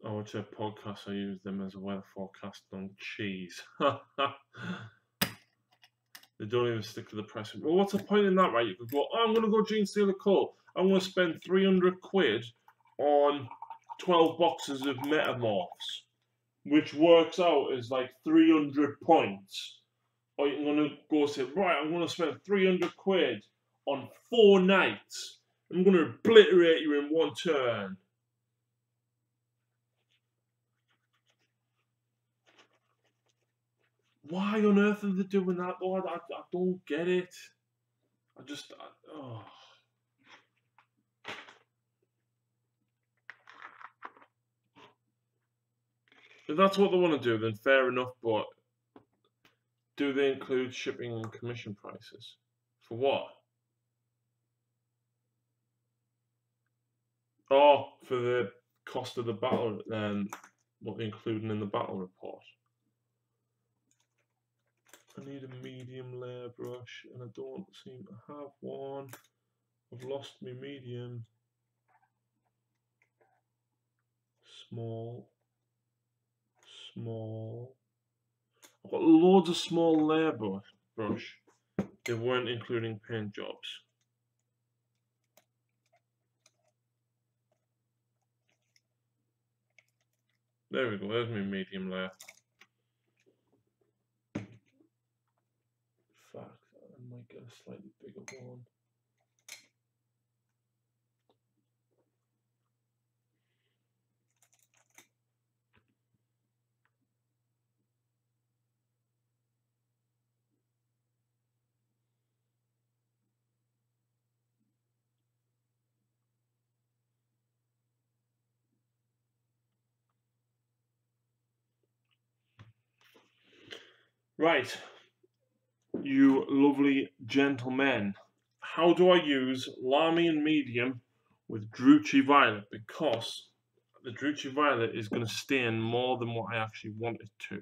I watch their podcasts. I use them as a weather forecast on cheese. They don't even stick to the press. Well, what's the point in that, right? You could go, oh, I'm going to go Gene Stealer Coal. I'm going to spend 300 quid on 12 boxes of Metamorphs, which works out as like 300 points. Or you're going to go say, right, I'm going to spend 300 quid on 4 nights. I'm going to obliterate you in one turn. Why on earth are they doing that, Lord? I don't get it. Oh. If that's what they want to do, then fair enough, but do they include shipping and commission prices? For what? Oh, for the cost of the battle, what they're including in the battle report. I need a medium layer brush, and I don't seem to have one. I've lost my medium. Small. I've got loads of small layer brush. They weren't including paint jobs. There we go, there's my medium layer. In fact, I might get a slightly bigger one. Right, you lovely gentlemen. How do I use Lamy medium with Drucci Violet? Because the Drucci Violet is going to stain more than what I actually want it to.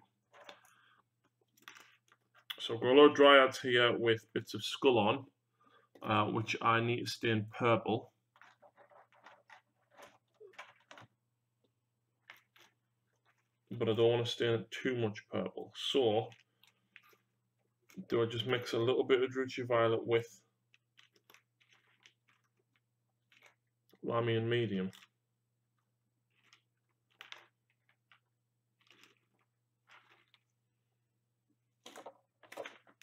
So I've got a lot of Dryads here with bits of Skull on, which I need to stain purple. But I don't want to stain it too much purple. So do I just mix a little bit of Drucci Violet with Lamy and medium?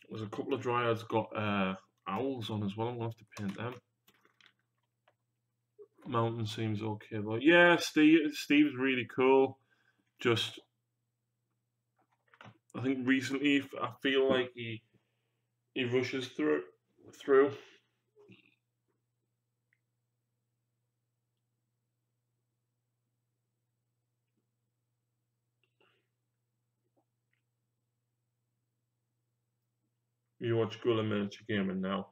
There's a couple of Dryads got owls on as well. I'm going to have to paint them. Mountain seems okay though. Yeah, Steve's really cool. Just I think recently I feel like he rushes through. You watch Guerrilla Miniature Gaming now.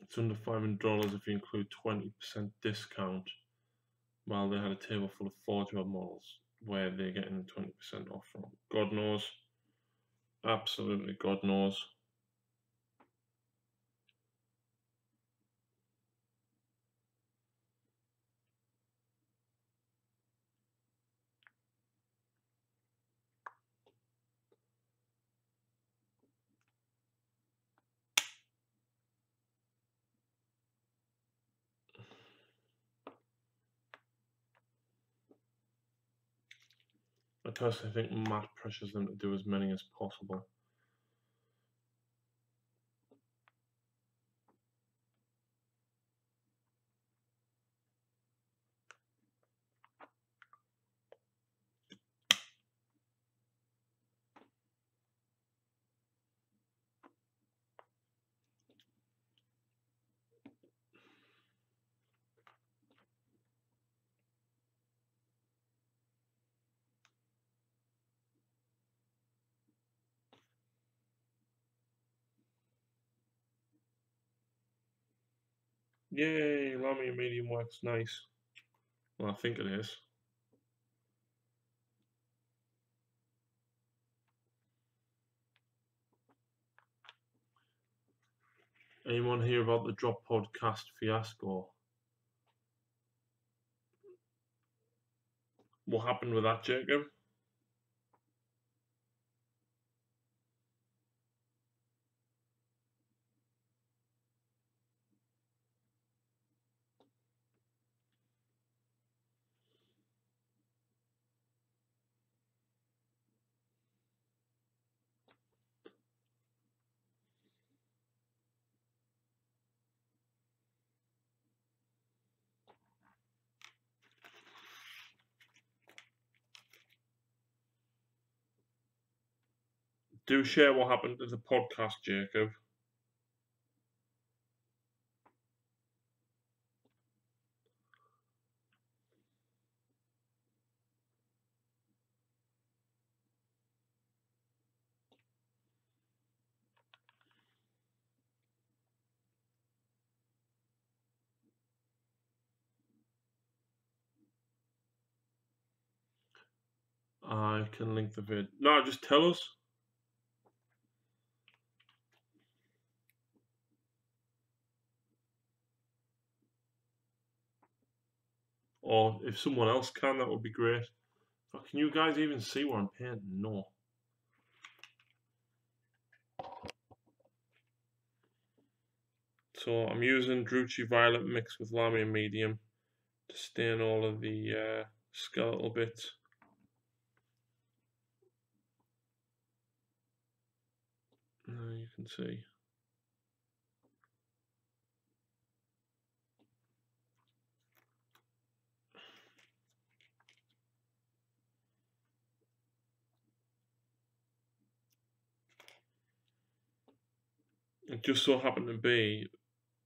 It's under $500 if you include 20% discount. While they had a table full of 40-odd models, where they're getting 20% off from. God knows. Absolutely, God knows. I personally think Matt pressures them to do as many as possible. Yay, allow me a medium works nice. Well, I think it is. Anyone hear about the Drop Podcast fiasco? What happened with that, Jacob? Do share what happened to the podcast, Jacob. I can link the vid. No, just tell us. Or if someone else can, that would be great. Can you guys even see what I'm painting? No. So I'm using Drucci Violet mixed with Lamia Medium to stain all of the skeletal bits. You can see. It just so happened to be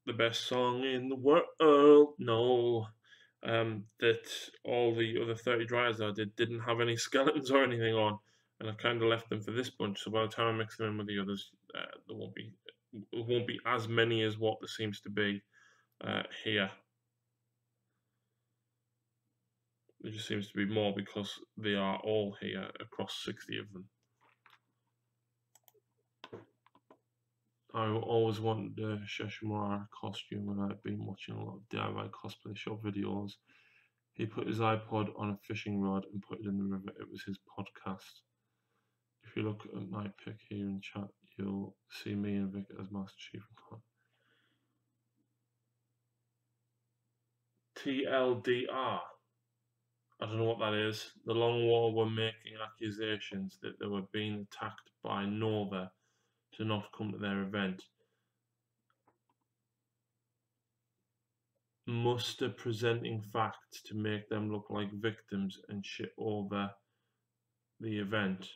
the best song in the world. No. That all the other 30 dryers I did didn't have any skeletons or anything on, and I kind of left them for this bunch. So by the time I mix them in with the others, there won't be as many as what there seems to be here. There just seems to be more because they are all here across 60 of them. I always wanted a Sheshimura costume when I've been watching a lot of DIY cosplay shop videos. He put his iPod on a fishing rod and put it in the river. It was his podcast. If you look at my pic here in chat, you'll see me and Vic as Master Chief. TLDR. I don't know what that is. The Long War were making accusations that they were being attacked by Nova to not come to their event. muster presenting facts to make them look like victims and shit over the event.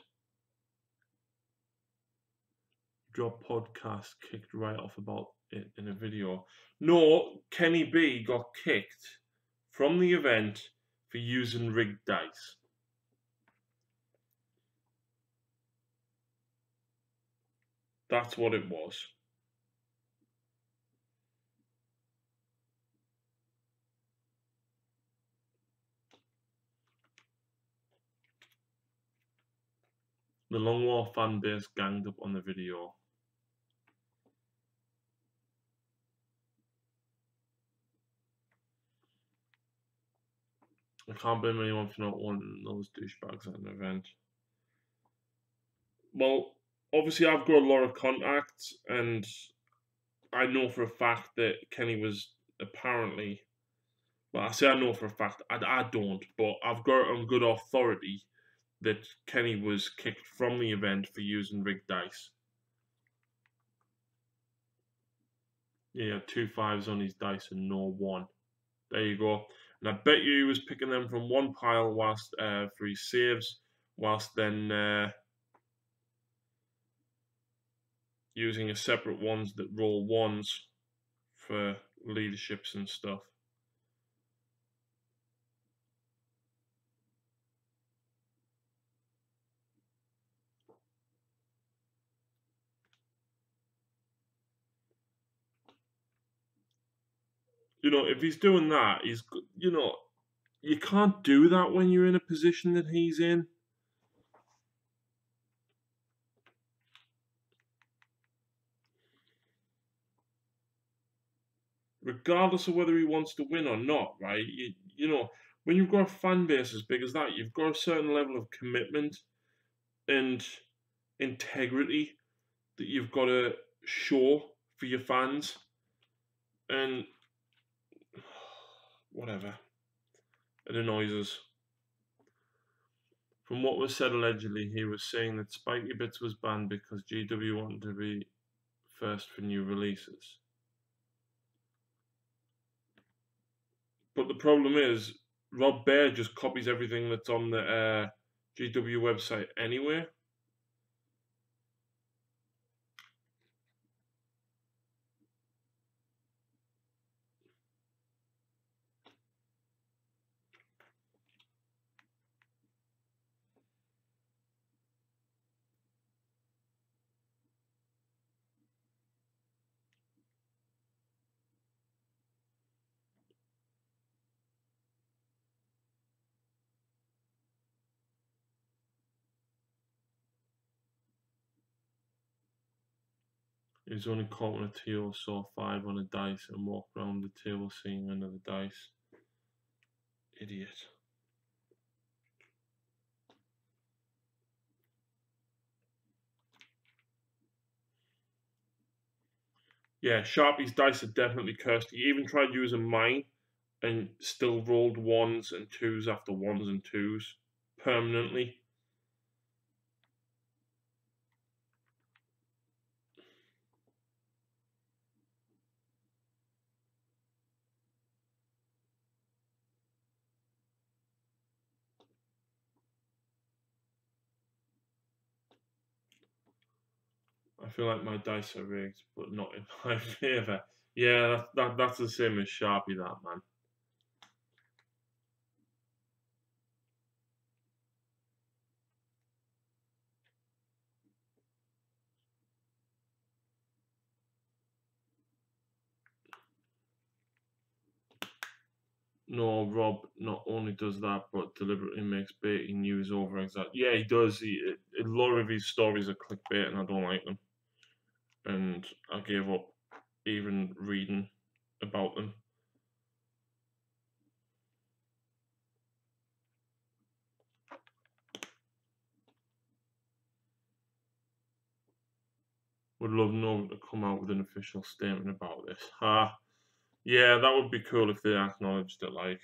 Drop podcast kicked right off about it in a video. No, Kenny B got kicked from the event for using rigged dice. That's what it was. The Long War fan base ganged up on the video. I can't blame anyone for not wanting those douchebags at an event. Well, obviously I've got a lot of contacts, and I know for a fact that Kenny was apparently, well, I say I know for a fact, I don't, but I've got on good authority that Kenny was kicked from the event for using rigged dice. Yeah, he had 2 5s on his dice and no 1. There you go. And I bet you he was picking them from one pile whilst for his saves, whilst then using a separate ones that roll 1s for leaderships and stuff. You know, if he's doing that, he's, you know, you can't do that when you're in a position that he's in. Regardless of whether he wants to win or not, right? You know, when you've got a fan base as big as that, you've got a certain level of commitment and integrity that you've got to show for your fans. And whatever. It annoys us. From what was said allegedly, he was saying that Spiky Bits was banned because GW wanted to be first for new releases. But the problem is, Rob Baer just copies everything that's on the GW website anyway. He was only caught when a table saw 5 on a dice and walked around the table seeing another dice. Idiot. Yeah, Sharpie's dice are definitely cursed. He even tried using mine and still rolled 1s and 2s after 1s and 2s permanently. I feel like my dice are rigged, but not in my favour. Yeah, that's the same as Sharpie, that man. No, Rob not only does that, but deliberately makes baiting news over exact. Yeah, he does. A lot of his stories are clickbait, and I don't like them. And I gave up even reading about them. Would love Nova to come out with an official statement about this. Yeah, that would be cool if they acknowledged it, like.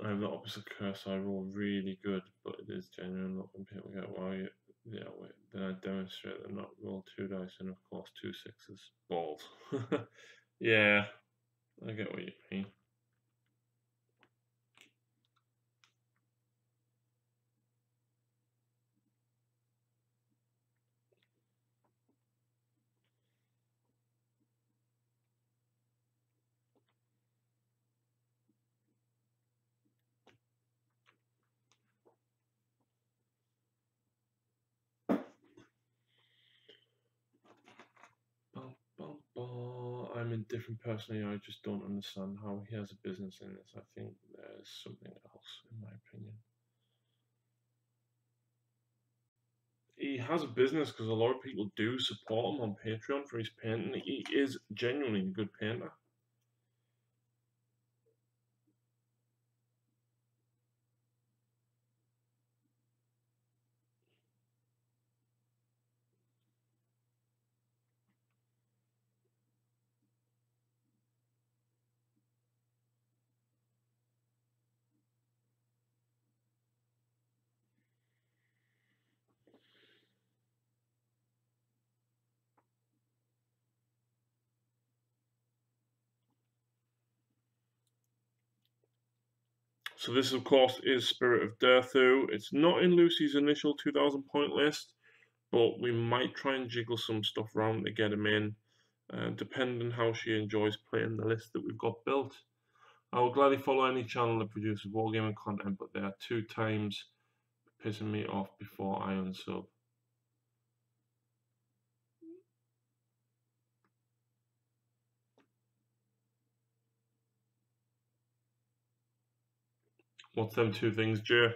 I have the opposite curse. I roll really good, but it is genuine. Not when people get why. Yeah, wait. Then I demonstrate that not roll 2 dice and of course 2 sixes. Balls. Yeah, I get what you mean. I'm indifferent personally. I just don't understand how he has a business in this. I think there's something else, in my opinion. He has a business because a lot of people do support him on Patreon for his painting. He is genuinely a good painter. So this, of course, is Spirit of Derthu. It's not in Lucy's initial 2,000 point list, but we might try and jiggle some stuff around to get him in, depending on how she enjoys playing the list that we've got built. I will gladly follow any channel that produces wargaming content, but there are 2 times pissing me off before I unsub. What's them 2 things, Jay?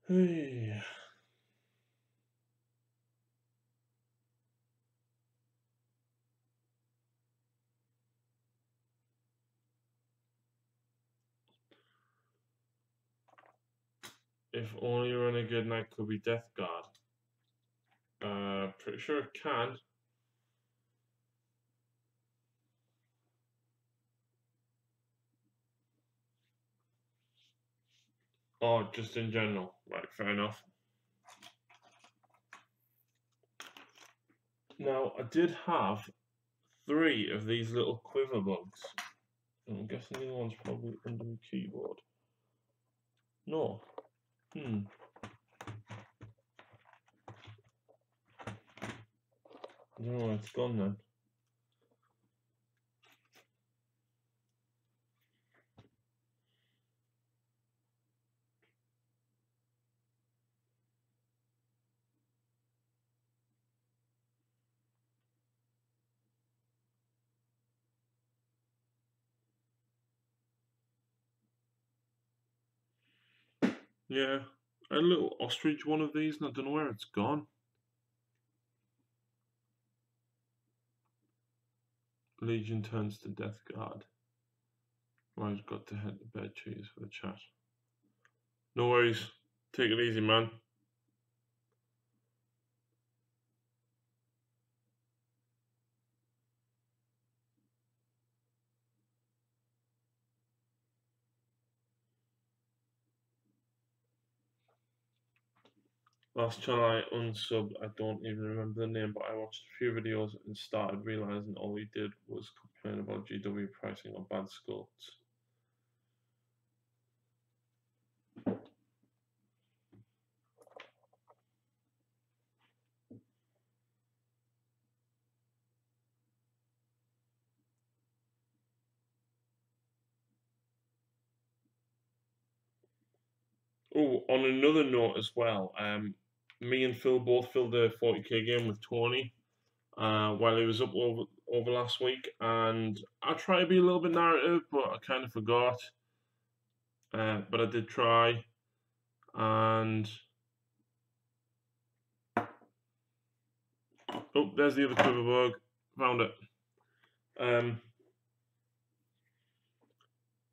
Hey. If only Renegade Knight could be Death Guard. Pretty sure it can. Oh, just in general. Right, fair enough. Now, I did have 3 of these little quiver bugs. I'm guessing the other one's probably under the keyboard. No. I don't know where it's gone then. Yeah, a little ostrich one of these, and I don't know where it's gone. Legion turns to Death Guard. I've got to head to bed, cheers for the chat. No worries. Take it easy, man. Last channel I unsubbed, I don't even remember the name, but I watched a few videos and started realizing all he did was complain about GW pricing on bad sculpts. Oh, on another note as well, me and Phil both filled a 40k game with Tony while he was up over last week, and I tried to be a little bit narrative, but I kind of forgot. But I did try, and oh, there's the other quiver bug. Found it.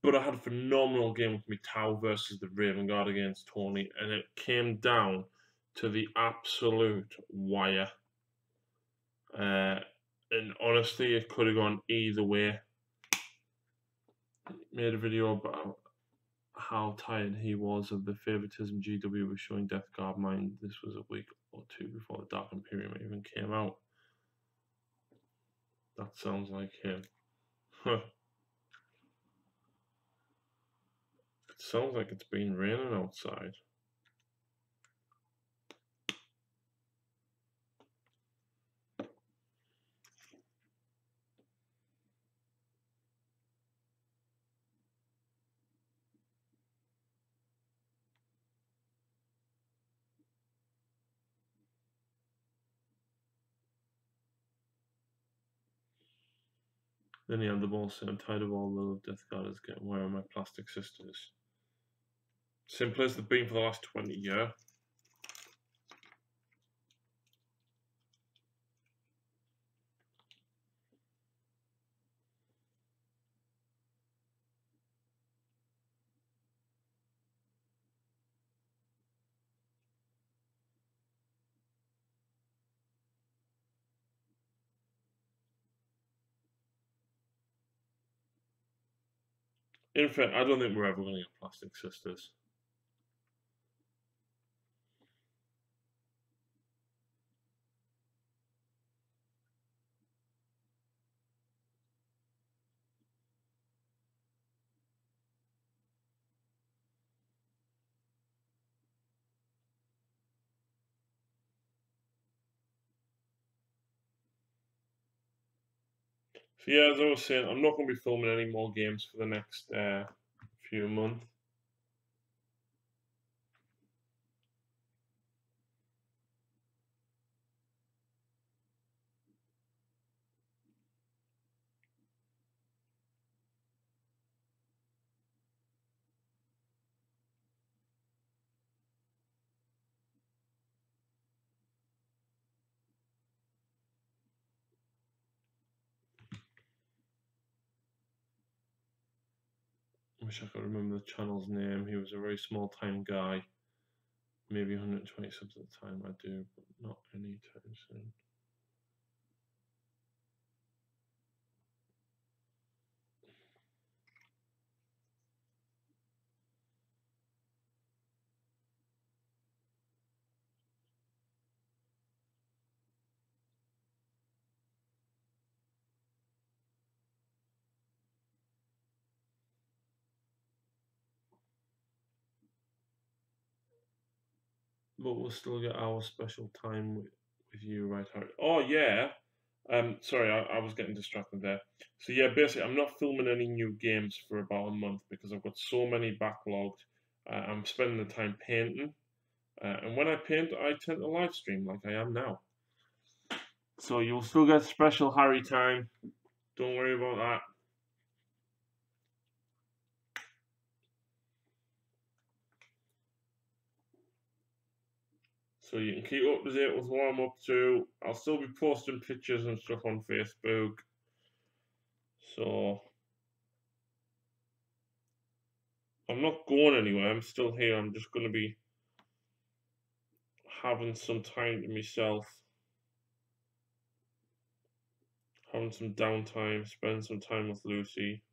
But I had a phenomenal game with me Tau versus the Raven Guard against Tony, and it came down to the absolute wire. And honestly, it could have gone either way. Made a video about how tired he was of the favoritism GW was showing Death Guard mine. This was a week or two before the Dark Imperium even came out. That sounds like him. Huh. It sounds like it's been raining outside. Then he had the ball saying, I'm tired of all the Death Guarders getting where are my plastic sisters. Simple as they've been for the last 20 years. In fact, I don't think we're ever going to get plastic sisters. So yeah, as I was saying, I'm not going to be filming any more games for the next few months. I wish I could remember the channel's name. He was a very small time guy. Maybe 120 subs at the time, I do, but not anytime soon. But we'll still get our special time with you, right, Harry? Oh, yeah. Sorry, I was getting distracted there. So yeah, basically, I'm not filming any new games for about a month because I've got so many backlogged. I'm spending the time painting, and when I paint, I tend to live stream like I am now. So you'll still get special Harry time. Don't worry about that. So you can keep up to date with what I'm up to. I'll still be posting pictures and stuff on Facebook. So I'm not going anywhere. I'm still here. I'm just going to be having some time to myself. Having some downtime. Spending some time with Lucy.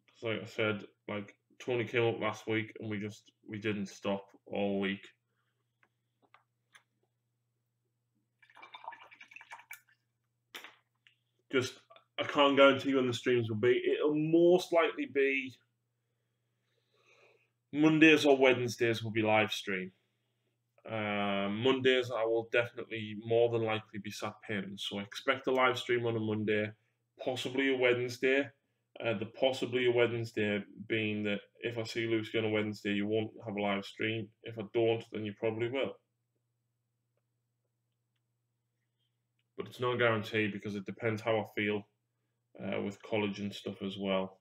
Because like I said, like Tony came up last week and we didn't stop all week. Just, I can't guarantee when the streams will be. It'll most likely be Mondays or Wednesdays will be live stream. Mondays I will definitely more than likely be sat painting. So expect a live stream on a Monday, possibly a Wednesday. The possibly a Wednesday being that if I see Lucy on a Wednesday, you won't have a live stream. If I don't, then you probably will. But it's not a guarantee because it depends how I feel with college and stuff as well.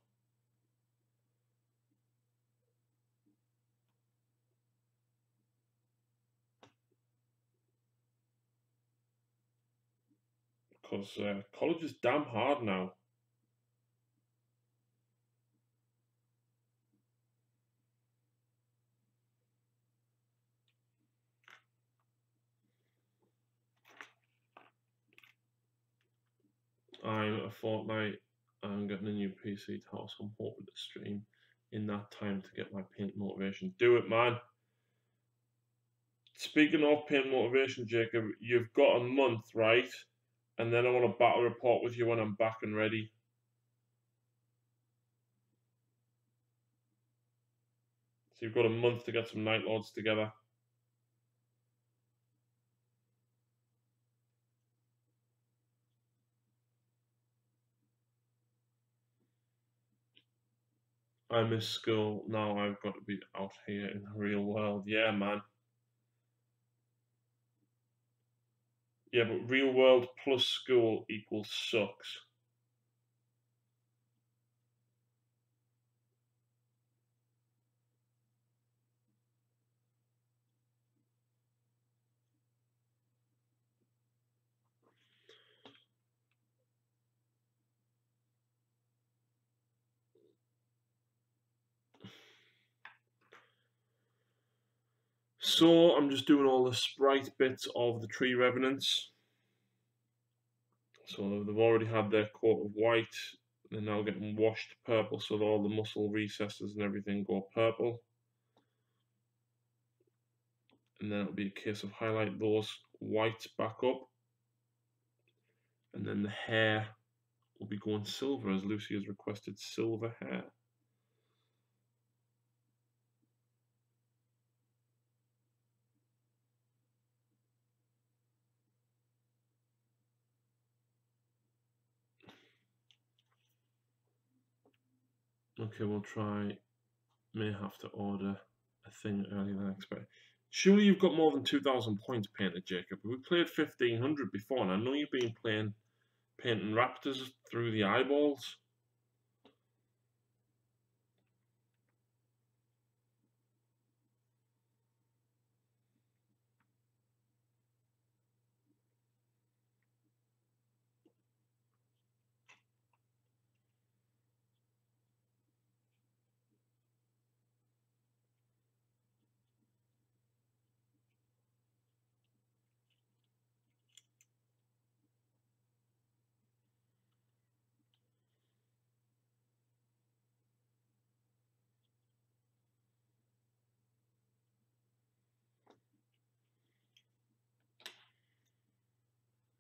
Because college is damn hard now. I'm a fortnight. I'm getting a new PC house. I'm hoping to stream in that time to get my paint motivation. Do it, man. Speaking of paint motivation, Jacob, you've got a month, right? And then I want a battle report with you when I'm back and ready. So you've got a month to get some Night Lords together. I miss school. Now I've got to be out here in the real world. Yeah, man. Yeah, but real world plus school equals sucks. So I'm just doing all the sprite bits of the tree revenants. So they've already had their coat of white. They're now getting washed purple, so that all the muscle recesses and everything go purple. And then it'll be a case of highlight those whites back up. And then the hair will be going silver, as Lucy has requested silver hair. Okay, we'll try. May have to order a thing earlier than I expect. Surely you've got more than 2,000 points painted, Jacob. We played 1,500 before, and I know you've been playing painting raptors through the eyeballs.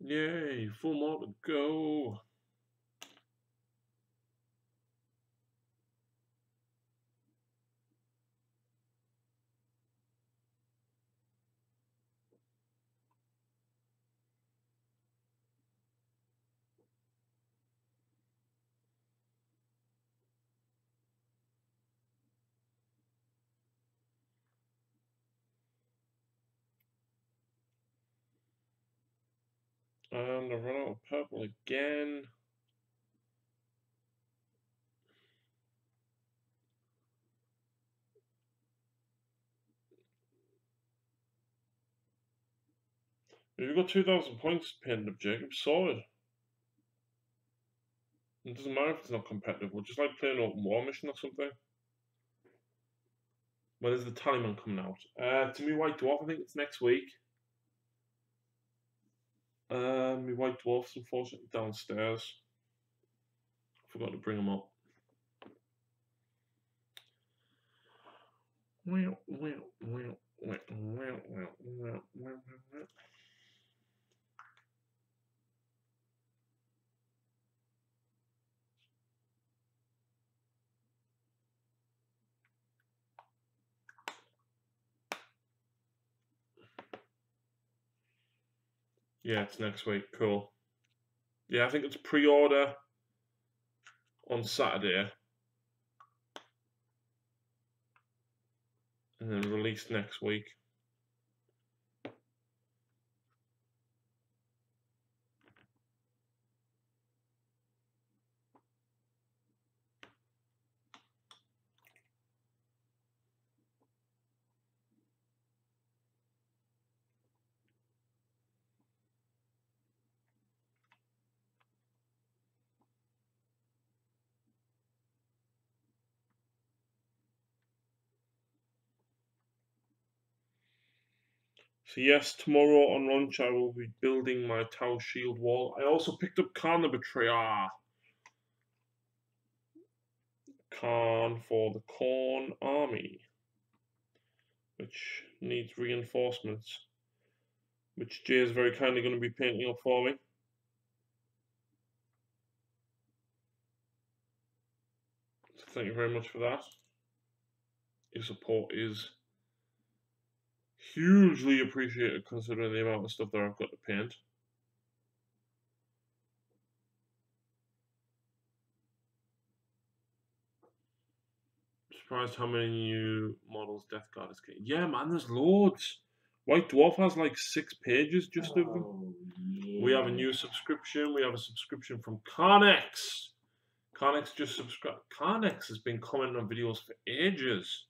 Yay, 4 more to go. And I run out of purple again. You've got 2,000 points painted up, Jacob. Solid. It doesn't matter if it's not competitive. We'll just like play an open war mission or something. When is the Tallyman coming out? To me, White Dwarf, I think it's next week. My White Dwarf's unfortunately downstairs. Forgot to bring them up. Yeah, it's next week. Cool. Yeah, I think it's pre-order. on Saturday and then released next week. So yes, tomorrow on lunch I will be building my Tau shield wall. I also picked up Carnivore. Khan for the Corn Army, which needs reinforcements, which Jay is very kindly going to be painting up for me. So thank you very much for that. Your support is hugely appreciated considering the amount of stuff that I've got to paint. Surprised how many new models Death Guard is getting. Yeah, man, there's loads. White Dwarf has like 6 pages just of them. Yeah. We have a new subscription. We have a subscription from Carnex. Carnex just subscribed. Carnex has been commenting on videos for ages.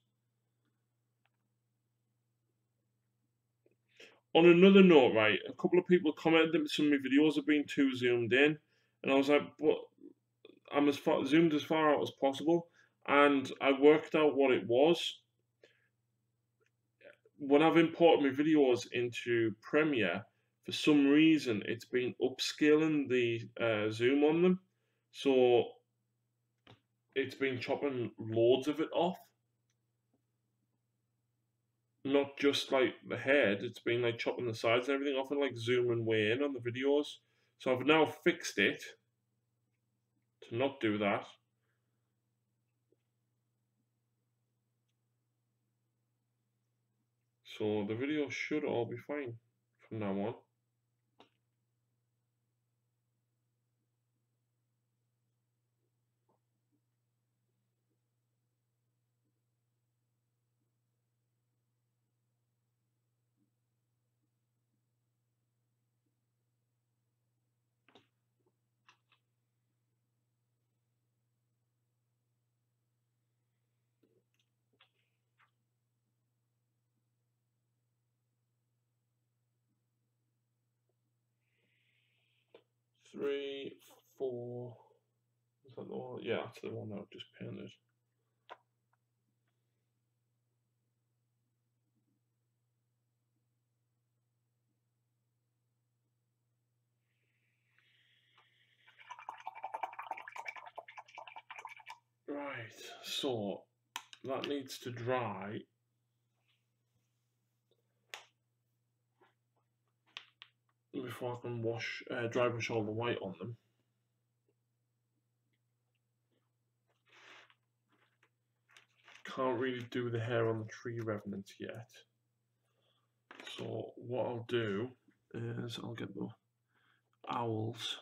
On another note, right, a couple of people commented that some of my videos have been too zoomed in. And I was like, but I'm zoomed as far out as possible. And I worked out what it was. When I've imported my videos into Premiere, for some reason, it's been upscaling the zoom on them. So it's been chopping loads of it off. Not just like the head, it's been like chopping the sides and everything off and like zooming way in on the videos. So I've now fixed it to not do that. So the videos should all be fine from now on. Three, 4. Is that the one? Yeah, that's the one that I've just painted. Right, so that needs to dry. Before I can dry brush all the white on them. Can't really do the hair on the tree revenants yet. So what I'll do is I'll get the owls.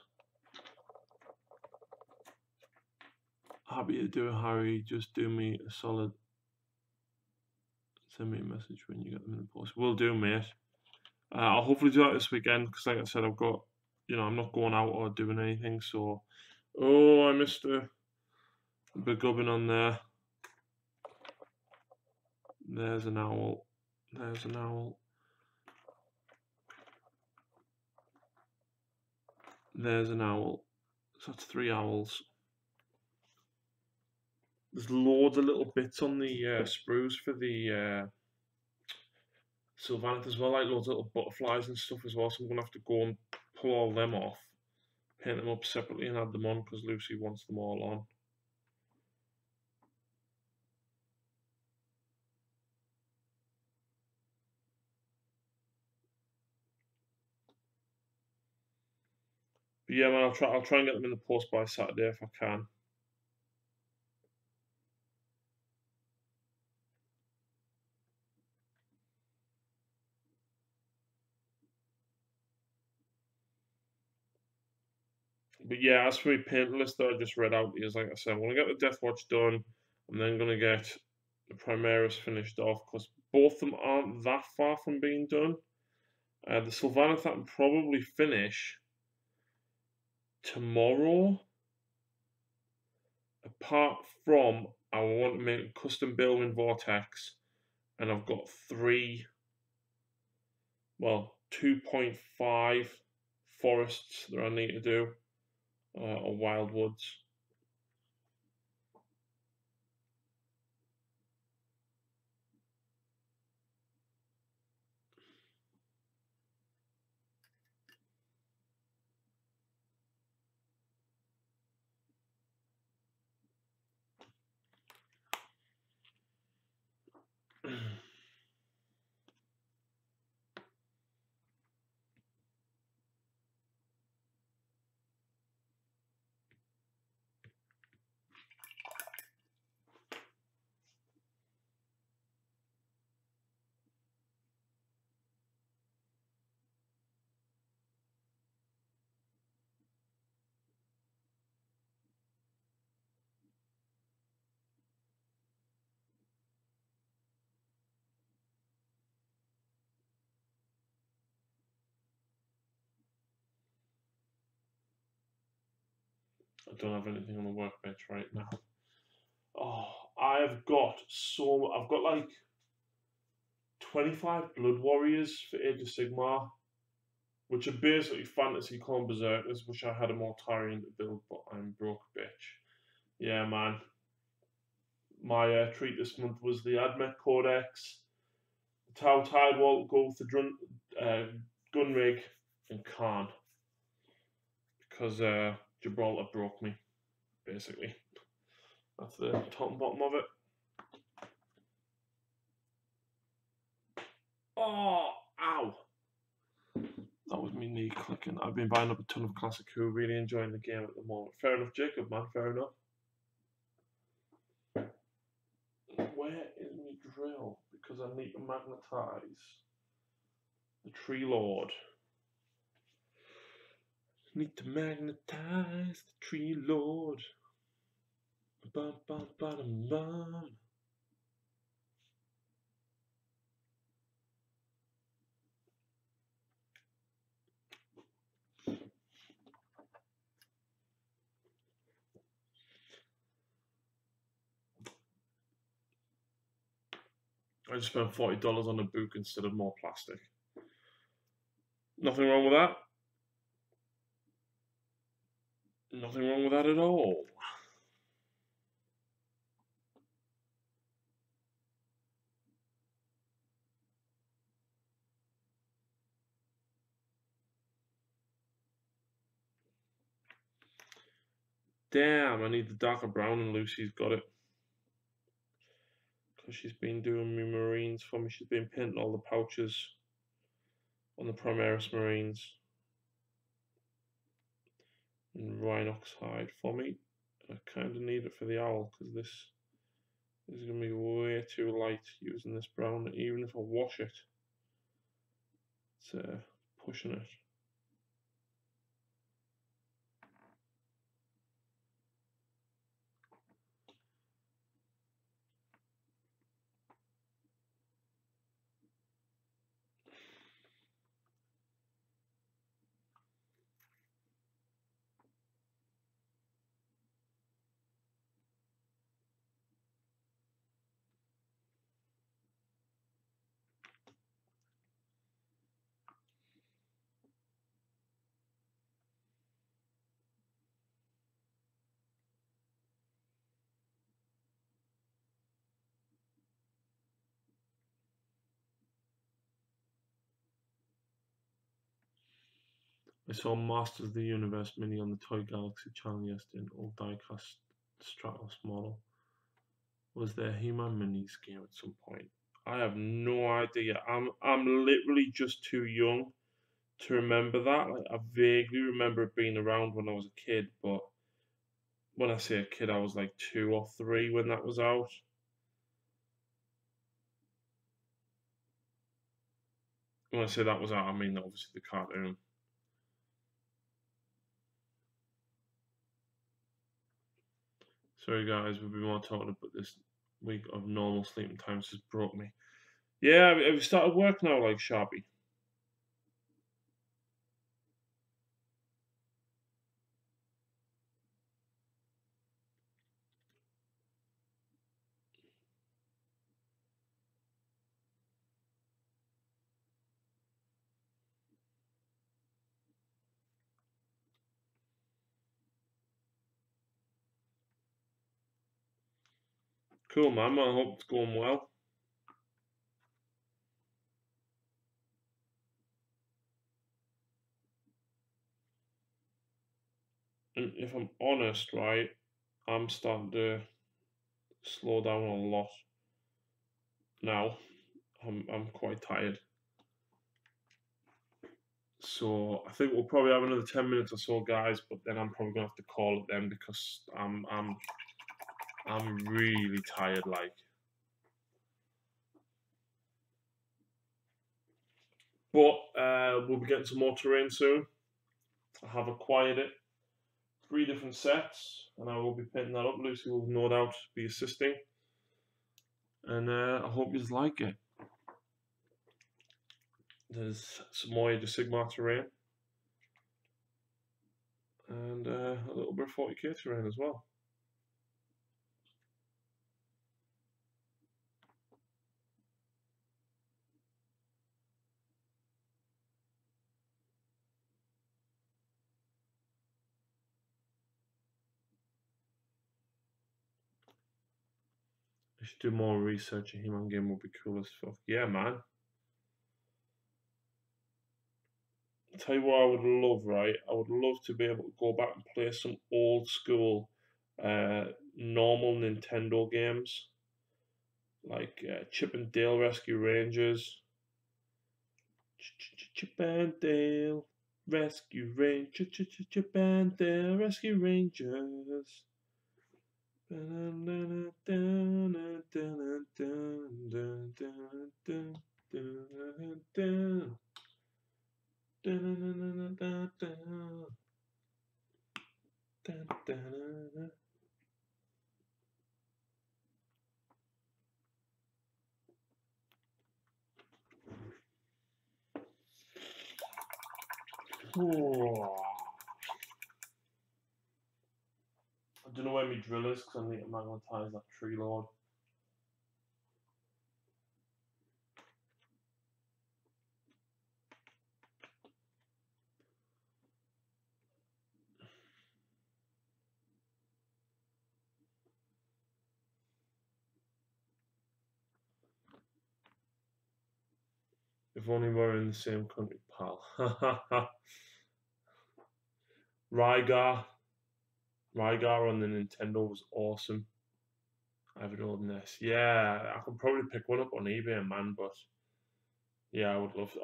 Happy to do it, Harry. Just do me a solid. Send me a message when you get them in the post. Will do, mate. I'll hopefully do that this weekend because, like I said, I've got, I'm not going out or doing anything. So, oh, I missed a big gubbin on there. There's an owl. There's an owl. There's an owl. So that's 3 owls. There's loads of little bits on the sprues for the Sylvaneth as well, like loads of little butterflies and stuff as well. So I'm going to have to go and pull all them off, paint them up separately and add them on because Lucy wants them all on. But yeah, man, I'll try and get them in the post by Saturday if I can. But yeah, as for my paint list that I just read out is, like I said, I'm going to get the Death Watch done. I'm then going to get the Primaris finished off because both of them aren't that far from being done. The Sylvaneth I can probably finish tomorrow. Apart from, I want to make a custom building vortex, and I've got 2.5 forests that I need to do, or wild woods. I don't have anything on the workbench right now. Oh, I've got like 25 Blood Warriors for Age of Sigmar, which are basically fantasy clone berserkers, which I had a Mortarian to build, but I'm broke, bitch. Yeah, man. My treat this month was the Admech Codex, the Tau Tidewall, go for Gunrig, and Khan. Because Gibraltar broke me, basically. That's the top and bottom of it. Oh, ow! That was me knee clicking. I've been buying up a ton of Classic Who, really enjoying the game at the moment. Fair enough, Jacob, man, fair enough. Where is my drill? Because I need to magnetize the Tree Lord. Need to magnetize the Tree Lord. Bum, bum, bum, bum. I just spent $40 on a book instead of more plastic. Nothing wrong with that. Nothing wrong with that at all. Damn, I need the darker brown and Lucy's got it. Because she's been doing me Marines for me. She's been painting all the pouches on the Primaris Marines. And Rhinox hide for me. I kind of need it for the owl because this is going to be way too light using this brown. Even if I wash it, it's pushing it. I saw Masters of the Universe mini on the Toy Galaxy channel yesterday, an old diecast Stratos model. Was there He-Man minis game at some point? I have no idea. I'm literally just too young to remember that. Like, I vaguely remember it being around when I was a kid, but when I say a kid, I was like 2 or 3 when that was out. When I say that was out, I mean obviously the cartoon. Sorry guys, we'll be more talking, but this week of normal sleeping times has broke me. Yeah, have you started work now, like Sharpie? Cool, man. I hope it's going well. And if I'm honest, right, I'm starting to slow down a lot now. I'm quite tired. So I think we'll probably have another 10 minutes or so, guys. But then I'm probably gonna have to call it then because I'm really tired. Like, but we'll be getting some more terrain soon. I have acquired it, 3 different sets, and I will be painting that up. Lucy will no doubt be assisting, and I hope you like it. There's some more Age of Sigmar terrain, and a little bit of 40k terrain as well. I should do more research. A He-Man game would be cool as fuck. Yeah, man. I'll tell you what I would love, right? I would love to be able to go back and play some old school, normal Nintendo games, like Chip and Dale Rescue Rangers. Chip and Dale Rescue Rangers. Chip and Dale Rescue Rangers. I don't know where my drill is because I need to magnetize that tree lord. If only we were in the same country, pal. Rygar on the Nintendo was awesome. I have an old NES. Yeah, I could probably pick one up on eBay, man, but yeah, I would love to.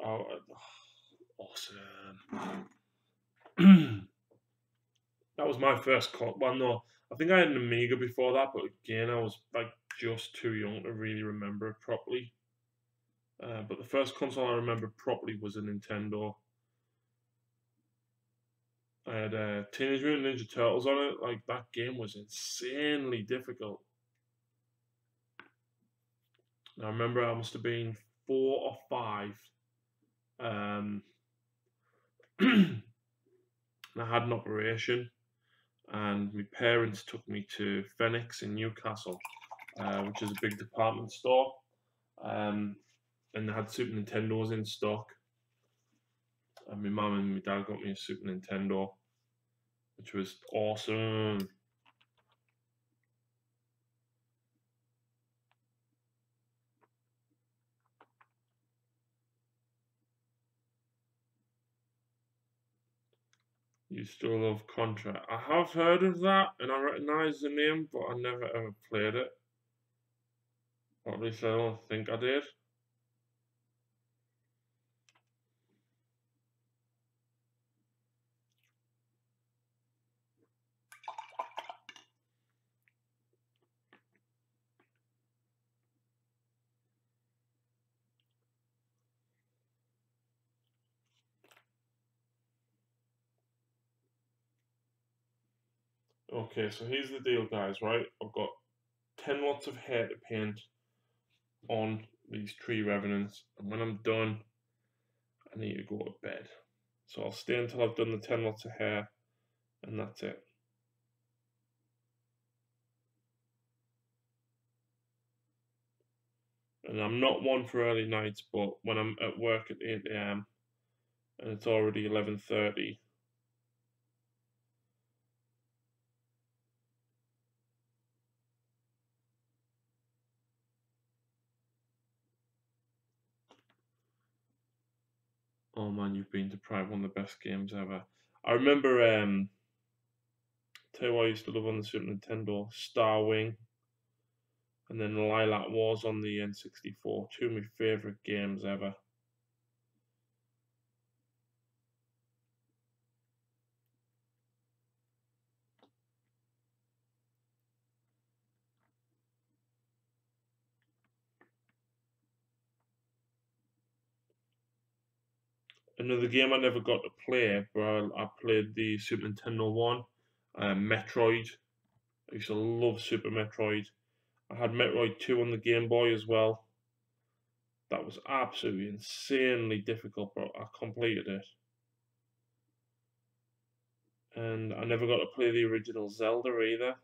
Awesome. That was my first well, no, I think I had an Amiga before that, but again, I was like just too young to really remember it properly. But the first console I remember properly was a Nintendo. I had Teenage Mutant Ninja Turtles on it. Like, that game was insanely difficult. And I remember I must have been 4 or 5. And I had an operation, and my parents took me to Phoenix in Newcastle, which is a big department store. And they had Super Nintendos in stock. And my mum and my dad got me a Super Nintendo, which was awesome. You still love Contra. I have heard of that, and I recognise the name, but I never ever played it. Or at least I don't think I did. Okay, so here's the deal, guys, right? I've got 10 lots of hair to paint on these tree revenants, and when I'm done, I need to go to bed. So I'll stay until I've done the 10 lots of hair, and that's it. And I'm not one for early nights, but when I'm at work at 8 a.m. and it's already 11:30, oh man, you've been deprived one of the best games ever. I remember, tell you what I used to love on the Super Nintendo, Star Wing, and then Lilac Wars on the N64. Two of my favourite games ever. Another game I never got to play, but I played the Super Nintendo one, Metroid. I used to love Super Metroid. I had Metroid 2 on the Game Boy as well. That was absolutely insanely difficult, but I completed it. And I never got to play the original Zelda either.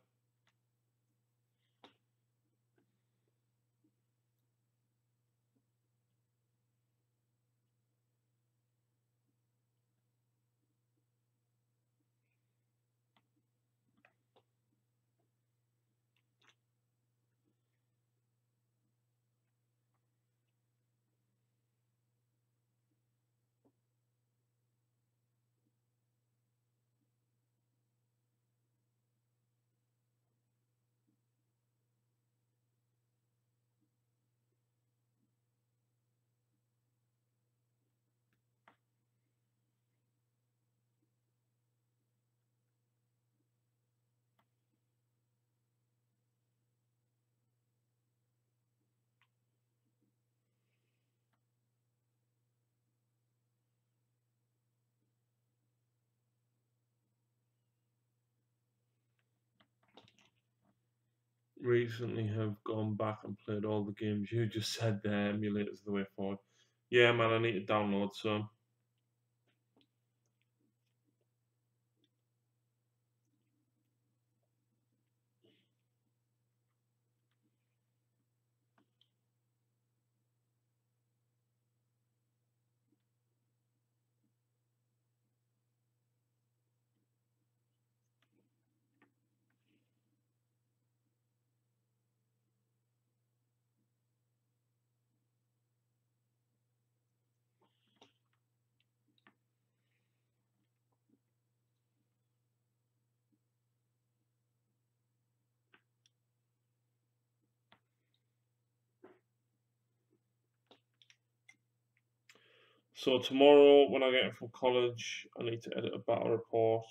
Recently have gone back and played all the games you just said there. Emulators the way forward. Yeah, man, I need to download some. So tomorrow, when I get in from college, I need to edit a battle report.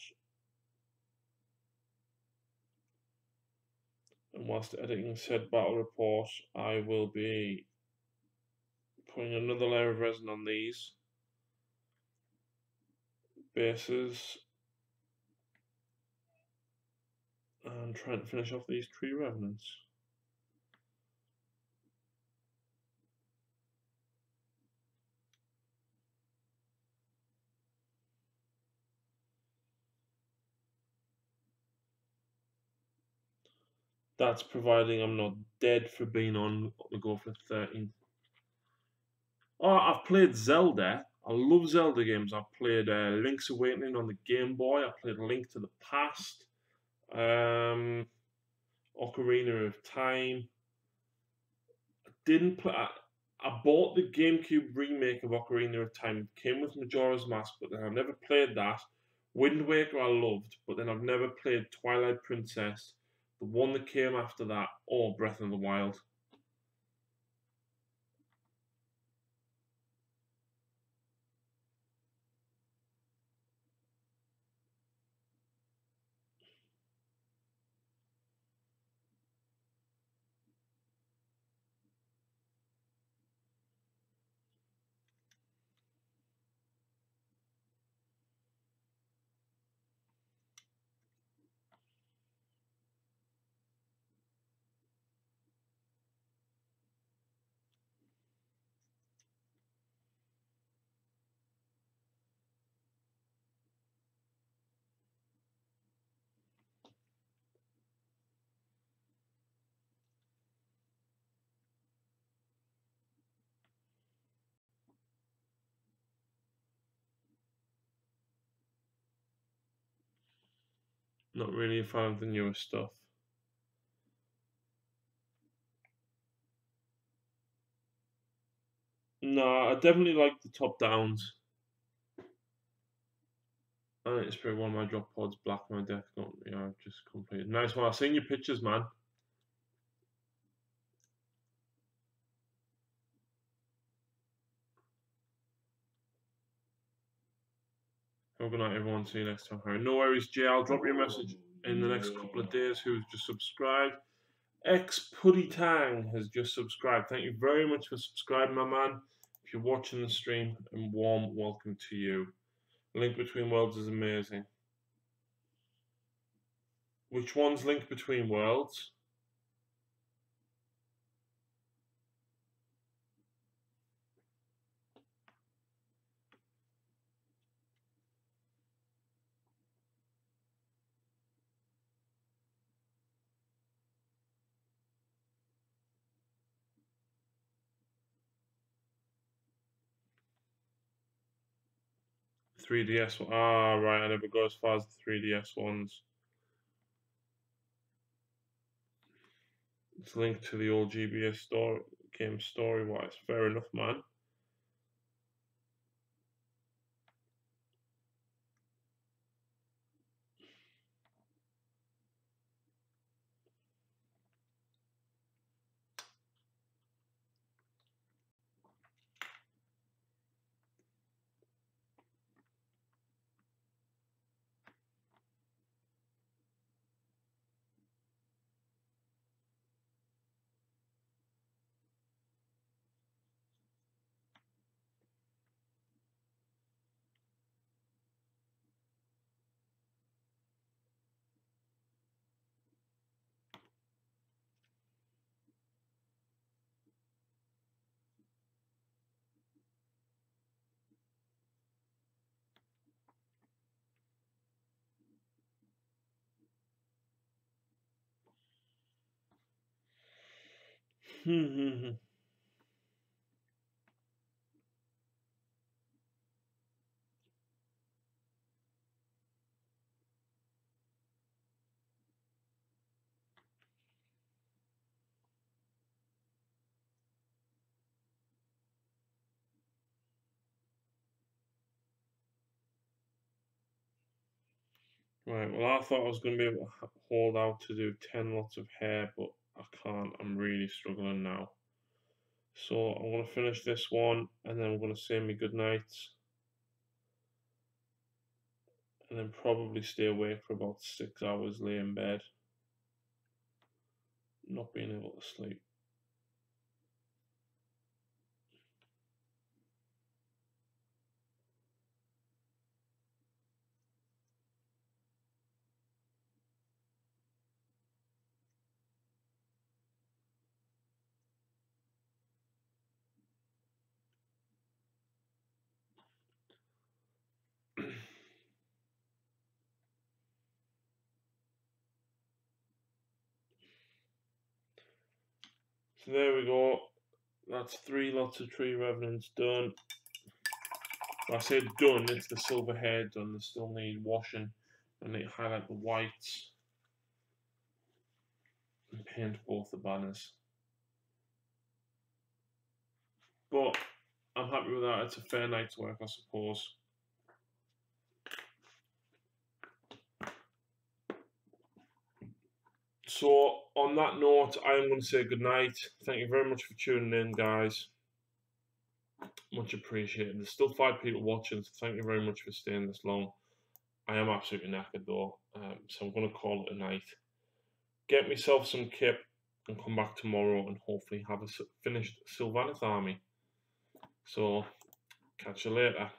And whilst editing said battle report, I will be putting another layer of resin on these bases and trying to finish off these tree revenants. That's providing I'm not dead for being on the go for 13. Oh, I've played Zelda. I love Zelda games. I've played Link's Awakening on the Game Boy. I played Link to the Past, Ocarina of Time. Didn't play. I bought the GameCube remake of Ocarina of Time. It came with Majora's Mask, but then I've never played that. Wind Waker I loved, but then I've never played Twilight Princess, the one that came after that, or Breath of the Wild. Not really a fan of the newer stuff. No, I definitely like the top downs. I need to spray one of my drop pods black on my deck. I've just completed. Nice one. I've seen your pictures, man. Have a good night, everyone. See you next time. No worries, Jay. I'll drop you a message in the next couple of days who's just subscribed. X Puddy Tang has just subscribed. Thank you very much for subscribing, my man. If you're watching the stream, a warm welcome to you. Link Between Worlds is amazing. Which one's Link Between Worlds? The 3DS one. Ah, right. I never go as far as the 3DS ones. It's linked to the old GBA story, game story-wise. Fair enough, man. Right, well, I thought I was going to be able to hold out to do 10 lots of hair, but I can't. I'm really struggling now. So I'm going to finish this one, and then I'm going to say me good nights. And then probably stay awake for about 6 hours, lay in bed. Not being able to sleep. So there we go. That's 3 lots of Tree Revenants done. When I say done, it's the silver hair done. They still need washing. And they highlight the whites. And paint both the banners. But I'm happy with that. It's a fair night's work, I suppose. So, on that note, I am going to say goodnight. Thank you very much for tuning in, guys. Much appreciated. There's still 5 people watching, so thank you very much for staying this long. I am absolutely knackered, though, so I'm going to call it a night. Get myself some kip and come back tomorrow and hopefully have a finished Sylvaneth army. So, catch you later.